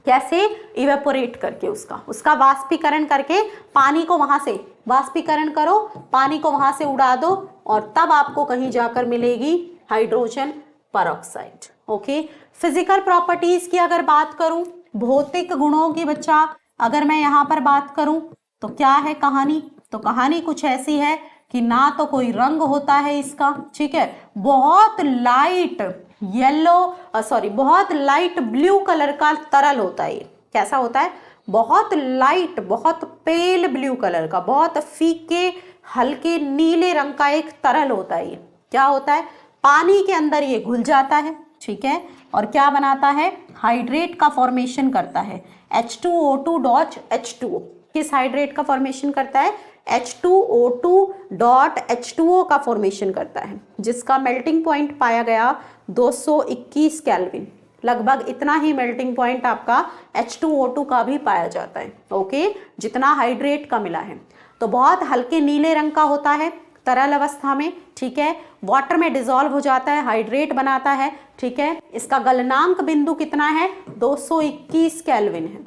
कैसे? इवेपोरेट करके उसका वाष्पीकरण करके पानी को वहां से वाष्पीकरण करो, पानी को वहां से उड़ा दो और तब आपको कहीं जाकर मिलेगी hydrogen peroxide. Okay, physical properties की अगर बात करूं, भौतिक गुणों की बच्चा अगर मैं यहां पर बात करूं तो क्या है कहानी? तो कहानी कुछ ऐसी है कि ना तो कोई रंग होता है इसका, ठीक है, बहुत लाइट बहुत लाइट ब्लू कलर का तरल होता है। कैसा होता है? बहुत लाइट, बहुत पेल ब्लू कलर का, बहुत फीके हल्के नीले रंग का एक तरल होता है। क्या होता है? पानी के अंदर ये घुल जाता है, ठीक है, और क्या बनाता है? हाइड्रेट का फॉर्मेशन करता है, H2O2.H2O। किस हाइड्रेट का फॉर्मेशन करता है? H2O2.H2O का फॉर्मेशन करता है, जिसका मेल्टिंग पॉइंट पाया गया 221 केल्विन। लगभग इतना ही मेल्टिंग पॉइंट आपका H2O2 का भी पाया जाता है। ओके, जितना हाइड्रेट का मिला है। तो बहुत हल्के नीले रंग का होता है तरल अवस्था में, ठीक है, वाटर में डिसॉल्व हो जाता है, हाइड्रेट बनाता है, ठीक है। इसका गलनांक बिंदु कितना है? 221 केल्विन है।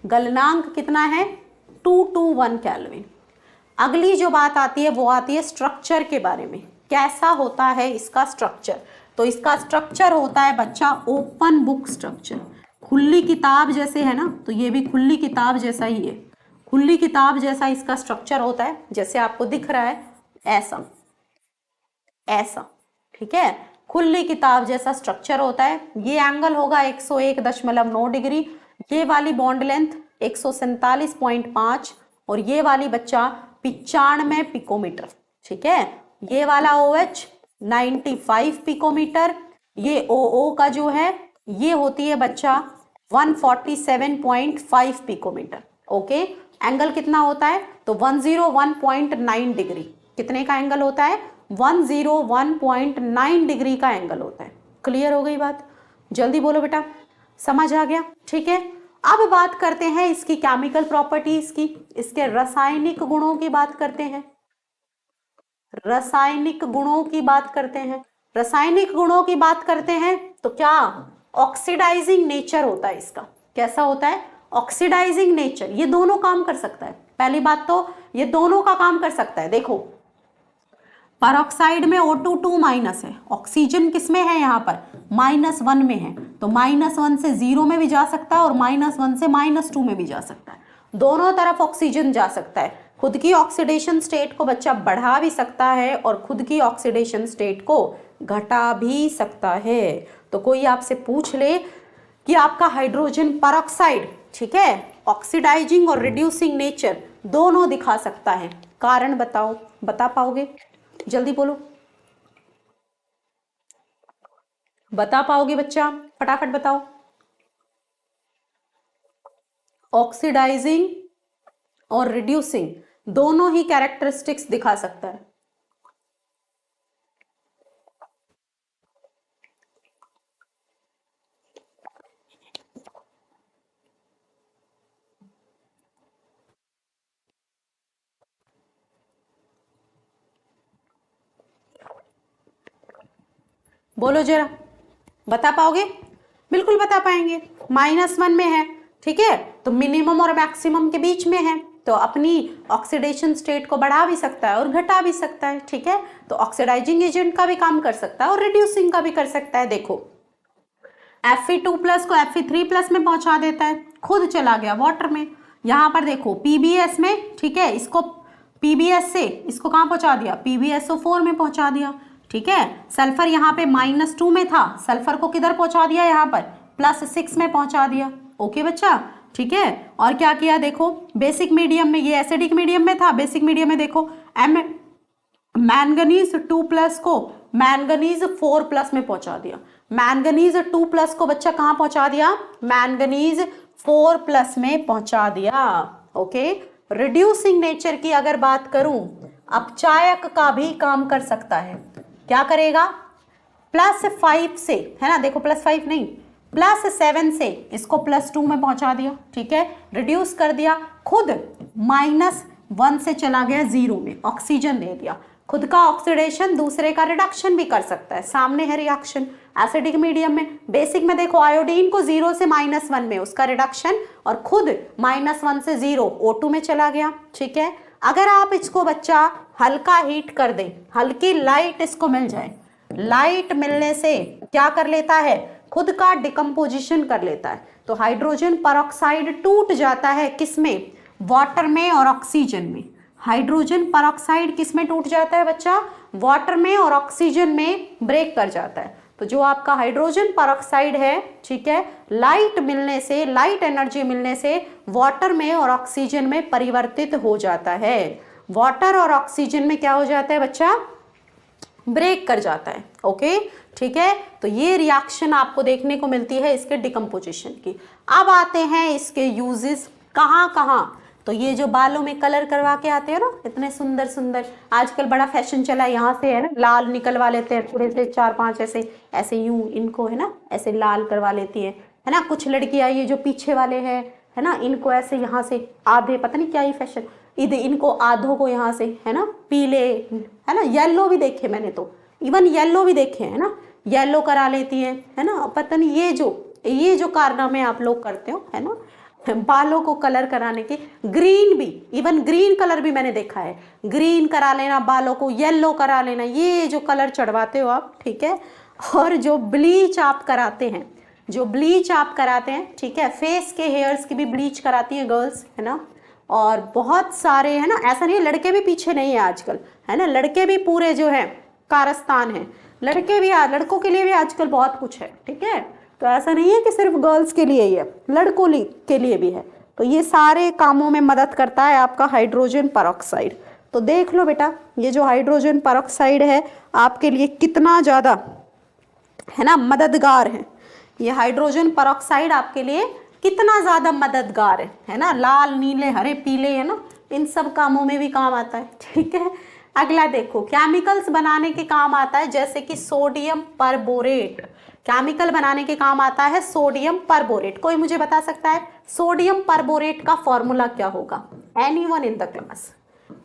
गलनांक कितना है? 221 केल्विन। अगली जो बात आती है वो आती है स्ट्रक्चर के बारे में। कैसा होता है इसका स्ट्रक्चर? तो इसका स्ट्रक्चर होता है बच्चा ओपन बुक स्ट्रक्चर, खुली किताब जैसे है ना, तो ये भी खुली किताब जैसा ही है, खुली किताब जैसा इसका स्ट्रक्चर होता है, जैसे आपको दिख रहा है ऐसा ऐसा, ठीक है, खुली किताब जैसा स्ट्रक्चर होता है। ये एंगल होगा 101.9 डिग्री, ये वाली बॉन्ड लेंथ 147.5 और ये वाली बच्चा 95 पिकोमीटर, ठीक है। ये वाला OH 95 पिकोमीटर, ये OO का जो है ये होती है बच्चा 147.5 पिकोमीटर। ओके, एंगल कितना होता है? तो 101.9 डिग्री। कितने का एंगल होता है? 101.9 डिग्री का एंगल होता है। क्लियर हो गई बात? जल्दी बोलो बेटा, समझ आ गया? ठीक है, अब बात करते हैं इसकी केमिकल प्रॉपर्टीज की, इसके रासायनिक गुणों की बात करते हैं। रासायनिक गुणों की बात करते हैं। रासायनिक गुणों की बात करते हैं तो क्या? ऑक्सीडाइजिंग नेचर होता है इसका। कैसा होता है? Oxidising nature. ये दोनों काम कर सकता है। पहली बात तो ये दोनों का काम कर सकता है। देखो, परऑक्साइड में O2 माइनस है, ऑक्सीजन किसमें है? यहाँ पर -1 में है, तो -1 से 0 में भी जा सकता है और -1 से -2 में भी जा सकता है। दोनों तरफ ऑक्सीजन जा सकता है। खुद की ऑक्सीडेशन स्टेट को बच्चा बढ़ा भी सकता है और खुद की ऑक्सीडेशन स्टेट को घटा भी सकता है। तो कोई आपसे पूछ ले कि आपका हाइड्रोजन परऑक्साइड, ठीक है, ऑक्सीडाइजिंग और रिड्यूसिंग नेचर दोनों दिखा सकता है, कारण बताओ, बता पाओगे? जल्दी बोलो, बता पाओगे बच्चा? फटाफट बताओ। ऑक्सीडाइजिंग और रिड्यूसिंग दोनों ही कैरेक्टरिस्टिक्स दिखा सकता है। बोलो जरा, बता पाओगे? बिल्कुल बता पाएंगे। -1 में है, ठीक है, तो मिनिमम और मैक्सिमम के बीच में है, तो अपनी ऑक्सीडेशन स्टेट को बढ़ा भी सकता है और घटा भी सकता है, ठीक है। तो ऑक्सीडाइजिंग एजेंट का भी काम कर सकता है और रिड्यूसिंग का भी कर सकता है। देखो, Fe2+ को Fe3+ में पहुंचा देता है, खुद चला गया वाटर में। यहां पर देखो PbS में, ठीक है, इसको PbS से इसको कहां पहुंचा दिया? PbSO4 में पहुंचा दिया, ठीक है। सल्फर यहाँ पे -2 में था, सल्फर को किधर पहुंचा दिया? यहाँ पर +6 में पहुंचा दिया। ओके बच्चा, ठीक है। और क्या किया देखो, बेसिक मीडियम में, ये एसिडिक मीडियम में था, बेसिक मीडियम में देखो मैंगनीज 2+ को मैंगनीज 4+ में पहुंचा दिया। मैंगनीज 2+ को बच्चा कहां पहुंचा दिया, मैंगनीज 4+ में पहुंचा दिया। ओके, रिड्यूसिंग नेचर की अगर बात करूं, अपचायक का भी काम कर सकता है। क्या करेगा, +5 से, है ना, देखो +5 नहीं, +7 से इसको +2 में पहुंचा दिया। ठीक है, रिड्यूस कर दिया, खुद -1 से चला गया 0 में, ऑक्सीजन दे दिया। खुद का ऑक्सीडेशन दूसरे का रिडक्शन भी कर सकता है, सामने है रिएक्शन एसिडिक मीडियम में। बेसिक में देखो आयोडीन को 0 से -1 में उसका रिडक्शन, और खुद -1 से 0 O2 में चला गया। ठीक है, अगर आप इसको बच्चा हल्का हीट कर दें, हल्की लाइट इसको मिल जाए, लाइट मिलने से क्या कर लेता है, खुद का डिकम्पोजिशन कर लेता है। तो हाइड्रोजन परऑक्साइड टूट जाता है किसमें, वाटर में और ऑक्सीजन में। हाइड्रोजन परऑक्साइड किस में टूट जाता है बच्चा, वाटर में और ऑक्सीजन में ब्रेक कर जाता है। तो जो आपका हाइड्रोजन परऑक्साइड है, ठीक है, लाइट मिलने से, लाइट एनर्जी मिलने से वाटर में और ऑक्सीजन में परिवर्तित हो जाता है। वाटर और ऑक्सीजन में क्या हो जाता है बच्चा, ब्रेक कर जाता है। ओके, ठीक है, तो ये रिएक्शन आपको देखने को मिलती है इसके डिकम्पोजिशन की। अब आते हैं इसके यूजेस कहाँ कहाँ। तो ये जो बालों में कलर करवा के आते हैं ना, इतने सुंदर सुंदर, आजकल बड़ा फैशन चला है, यहाँ से है ना लाल निकलवा लेते हैं थोड़े से 4-5 ऐसे ऐसे यूं इनको, है ना, ऐसे लाल करवा लेती है ना। कुछ लड़कियां ये जो पीछे वाले हैं, है ना, इनको ऐसे यहाँ से आधे, पता नहीं क्या ही फैशन, इनको आधों को यहाँ से, है ना, पीले, है ना, येलो भी देखे मैंने, तो इवन येलो भी देखे, है ना, येलो करा लेती है ना। पता नहीं ये जो कारनामे आप लोग करते हो, है ना, बालों को कलर कराने के। ग्रीन भी, इवन ग्रीन कलर भी मैंने देखा है, ग्रीन करा लेना बालों को, येलो करा लेना, ये जो कलर चढ़वाते हो आप, ठीक है। और जो ब्लीच आप कराते हैं, जो ब्लीच आप कराते हैं, ठीक है, फेस के हेयर्स की भी ब्लीच कराती हैं गर्ल्स, है ना। और बहुत सारे, है ना, ऐसा नहीं है लड़के भी पीछे नहीं है आजकल, है ना, लड़के भी पूरे जो है कारस्तान है, लड़के भी, लड़कों के लिए भी आजकल बहुत कुछ है। ठीक है, तो ऐसा नहीं है कि सिर्फ गर्ल्स के लिए ही है, लड़कों के लिए भी है। तो ये सारे कामों में मदद करता है आपका हाइड्रोजन परऑक्साइड। तो देख लो बेटा, ये जो हाइड्रोजन परऑक्साइड है आपके लिए कितना ज़्यादा, है ना, मददगार है। ये हाइड्रोजन परऑक्साइड आपके लिए कितना ज़्यादा मददगार है ना। लाल, नीले, हरे, पीले, है ना, इन सब कामों में भी काम आता है। ठीक है, अगला देखो, केमिकल्स बनाने के काम आता है, जैसे कि सोडियम परबोरेट। केमिकल बनाने के काम आता है सोडियम परबोरेट। कोई मुझे बता सकता है सोडियम परबोरेट का फॉर्मूला क्या होगा? Anyone in the class,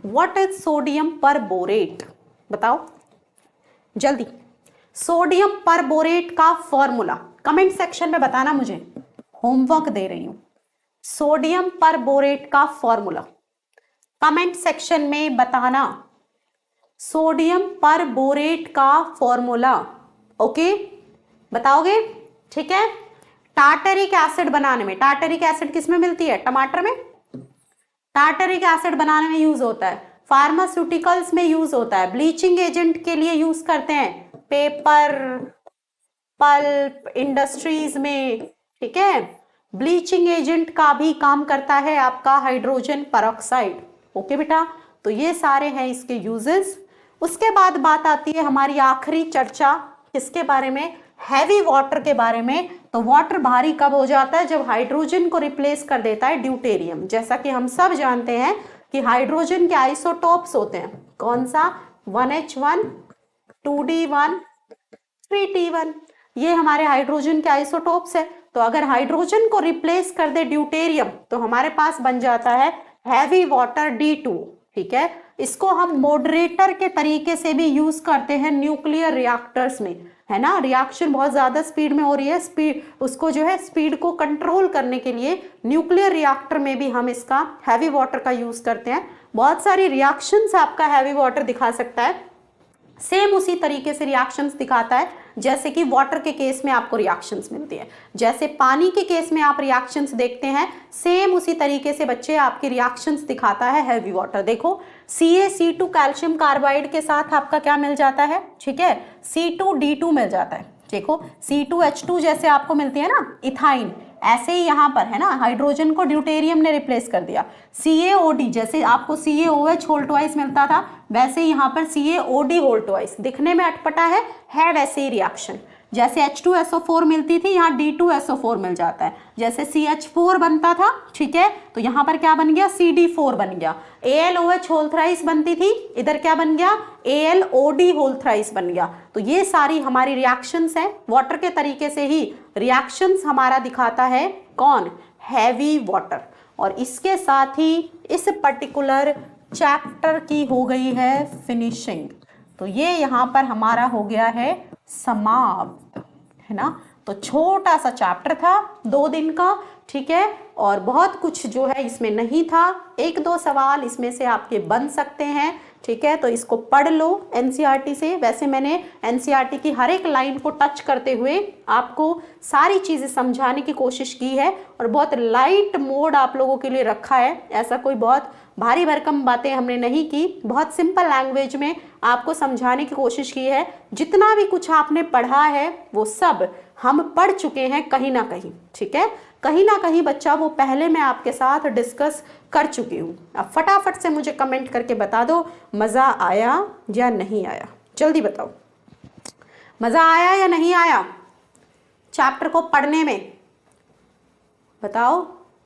what is sodium perborate? बताओ जल्दी, सोडियम परबोरेट का फॉर्मूला कमेंट सेक्शन में बताना, मुझे होमवर्क दे रही हूं। सोडियम परबोरेट का फॉर्मूला कमेंट सेक्शन में बताना, सोडियम परबोरेट का फॉर्मूला। ओके, बताओगे? ठीक है, टार्टरिक एसिड बनाने में, टार्टरिक एसिड किस में मिलती है? टमाटर में। टार्टरिक एसिड बनाने में यूज होता है, फार्मास्यूटिकल्स में यूज होता है, ब्लीचिंग एजेंट के लिए यूज करते हैं, पेपर, पल्प इंडस्ट्रीज में। ठीक है, ब्लीचिंग एजेंट का भी काम करता है आपका हाइड्रोजन परऑक्साइड। ओके बेटा, तो ये सारे हैं इसके यूजेस। उसके बाद बात आती है हमारी आखिरी चर्चा किसके बारे में? हैवी वाटर के बारे में। तो वाटर भारी कब हो जाता है? जब हाइड्रोजन को रिप्लेस कर देता है ड्यूटेरियम। जैसा कि हम सब जानते हैं कि हाइड्रोजन के आइसोटोप्स होते हैं, कौन सा? 1H1, 2D1, 3T1, ये हमारे हाइड्रोजन के आइसोटोप्स है। तो अगर हाइड्रोजन को रिप्लेस कर दे ड्यूटेरियम तो हमारे पास बन जाता है हैवी वाटर D2। ठीक है, इसको हम मॉडरेटर के तरीके से भी यूज करते हैं न्यूक्लियर रिएक्टर्स में, है ना। रिएक्शन बहुत ज्यादा स्पीड में हो रही है, स्पीड, उसको जो है स्पीड को कंट्रोल करने के लिए न्यूक्लियर रिएक्टर में भी हम इसका हैवी वाटर का यूज करते हैं। बहुत सारी रिएक्शंस आपका हैवी वाटर दिखा सकता है, सेम उसी तरीके से रिएक्शंस दिखाता है जैसे कि वाटर के केस में आपको रिएक्शंस मिलती है, जैसे पानी के केस में आप रिएक्शंस देखते हैं, सेम उसी तरीके से बच्चे आपके रिएक्शंस दिखाता है हैवी वाटर। देखो CaC2 कैल्शियम कार्बाइड के साथ आपका क्या मिल जाता है? ठीक है, C2D2 मिल जाता है। देखो C2H2 जैसे आपको मिलती है ना इथाइन, ऐसे ही यहाँ पर है ना, हाइड्रोजन को ड्यूटेरियम ने रिप्लेस कर दिया। CaOD, जैसे आपको CaOH होल ट्वाइस मिलता था, वैसे ही यहाँ पर CaOD होल ट्वाइस, दिखने में अटपटा है वैसे ही रिएक्शन। जैसे H2SO4 मिलती थी, यहाँ D2SO4 मिल जाता है। जैसे CH4 बनता था, ठीक है, तो यहाँ पर क्या बन गया, CD4 बन गया। AlOH होल थ्राइस बनती थी, इधर क्या बन गया, AlOD होल थ्राइस बन गया। तो ये सारी हमारी रिएक्शंस हैं। वाटर के तरीके से ही रिएक्शंस हमारा दिखाता है कौन, हैवी वाटर। और इसके साथ ही इस पर्टिकुलर चैप्टर की हो गई है फिनिशिंग। तो ये यहाँ पर हमारा हो गया है समाप्त, है ना। तो छोटा सा चैप्टर था 2 दिन का, ठीक है, और बहुत कुछ जो है इसमें नहीं था। 1-2 सवाल इसमें से आपके बन सकते हैं, ठीक है, तो इसको पढ़ लो एनसीईआरटी से। वैसे मैंने एनसीईआरटी की हर एक लाइन को टच करते हुए आपको सारी चीजें समझाने की कोशिश की है, और बहुत लाइट मोड आप लोगों के लिए रखा है। ऐसा कोई बहुत भारी भरकम बातें हमने नहीं की, बहुत सिंपल लैंग्वेज में आपको समझाने की कोशिश की है। जितना भी कुछ आपने पढ़ा है वो सब हम पढ़ चुके हैं कहीं ना कहीं, ठीक है, कहीं ना कहीं बच्चा वो पहले मैं आपके साथ डिस्कस कर चुकी हूँ। अब फटाफट से मुझे कमेंट करके बता दो, मज़ा आया या नहीं आया, जल्दी बताओ, मज़ा आया या नहीं आया चैप्टर को पढ़ने में, बताओ।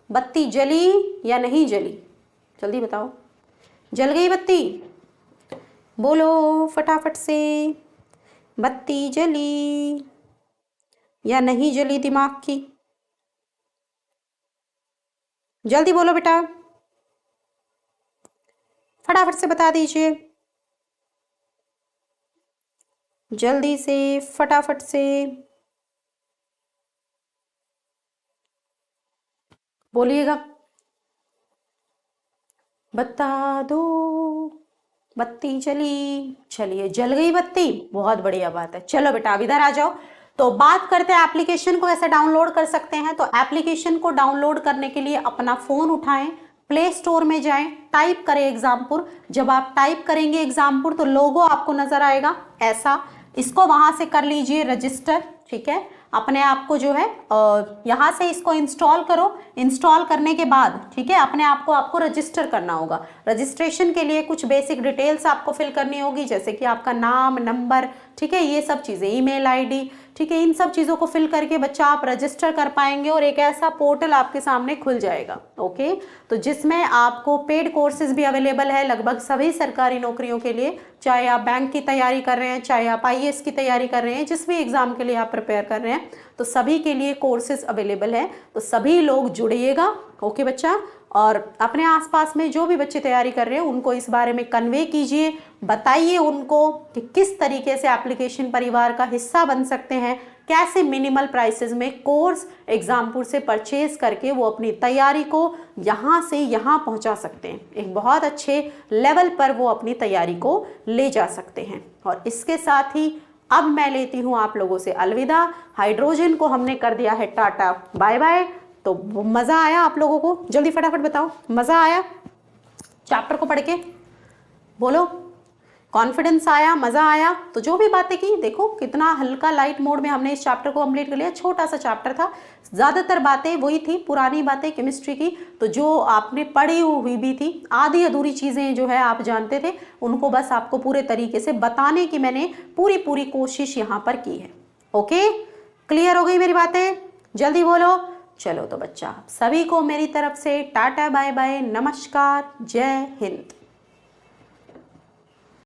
बत्ती जली या नहीं जली, जल्दी बताओ। जल गई बत्ती, बोलो फटाफट से, बत्ती जली या नहीं जली दिमाग की, जल्दी बोलो बेटा, फटाफट से बता दीजिए, जल्दी से फटाफट से बोलिएगा, बता दो। बत्ती जली, चलिए जल गई बत्ती, बहुत बढ़िया बात है। चलो बेटा अब इधर आ जाओ। तो बात करते हैं एप्लीकेशन को कैसे डाउनलोड कर सकते हैं। तो एप्लीकेशन को डाउनलोड करने के लिए अपना फोन उठाएं, प्ले स्टोर में जाएं, टाइप करें एग्जामपुर। जब आप टाइप करेंगे एग्जामपुर तो लोगो आपको नजर आएगा ऐसा, इसको वहां से कर लीजिए रजिस्टर, ठीक है, अपने आप को जो है यहाँ से इसको इंस्टॉल करो। इंस्टॉल करने के बाद, ठीक है, अपने आप को आपको रजिस्टर करना होगा। रजिस्ट्रेशन के लिए कुछ बेसिक डिटेल्स आपको फिल करनी होगी, जैसे कि आपका नाम, नंबर, ठीक है, ये सब चीज़ें, ईमेल आईडी, ठीक है, इन सब चीज़ों को फिल करके बच्चा आप रजिस्टर कर पाएंगे और एक ऐसा पोर्टल आपके सामने खुल जाएगा, ओके। तो जिसमें आपको पेड कोर्सेज भी अवेलेबल है लगभग सभी सरकारी नौकरियों के लिए, चाहे आप बैंक की तैयारी कर रहे हैं, चाहे आप IAS की तैयारी कर रहे हैं, जिस भी एग्जाम के लिए आप प्रिपेयर कर रहे हैं, तो सभी के लिए कोर्सेज अवेलेबल है। तो सभी लोग जुड़िएगा, ओके बच्चा। और अपने आसपास में जो भी बच्चे तैयारी कर रहे हैं उनको इस बारे में कन्वे कीजिए, बताइए उनको कि किस तरीके से एप्लीकेशन परिवार का हिस्सा बन सकते हैं, कैसे मिनिमल प्राइसेस में कोर्स एग्जामपुर से परचेज करके वो अपनी तैयारी को यहाँ से यहाँ पहुँचा सकते हैं, एक बहुत अच्छे लेवल पर वो अपनी तैयारी को ले जा सकते हैं। और इसके साथ ही अब मैं लेती हूँ आप लोगों से अलविदा। हाइड्रोजन को हमने कर दिया है टाटा बाय बाय। तो मज़ा आया आप लोगों को, जल्दी फटाफट बताओ, मज़ा आया चैप्टर को पढ़ के, बोलो, कॉन्फिडेंस आया, मज़ा आया। तो जो भी बातें की, देखो कितना हल्का लाइट मोड में हमने इस चैप्टर को कंप्लीट कर लिया। छोटा सा चैप्टर था, ज़्यादातर बातें वही थी, पुरानी बातें केमिस्ट्री की, तो जो आपने पढ़ी हुई भी थी, आधी अधूरी चीज़ें जो है आप जानते थे, उनको बस आपको पूरे तरीके से बताने की मैंने पूरी कोशिश यहाँ पर की है, ओके। क्लियर हो गई मेरी बातें, जल्दी बोलो। चलो तो बच्चा सभी को मेरी तरफ से टाटा बाय बाय, नमस्कार, जय हिंद।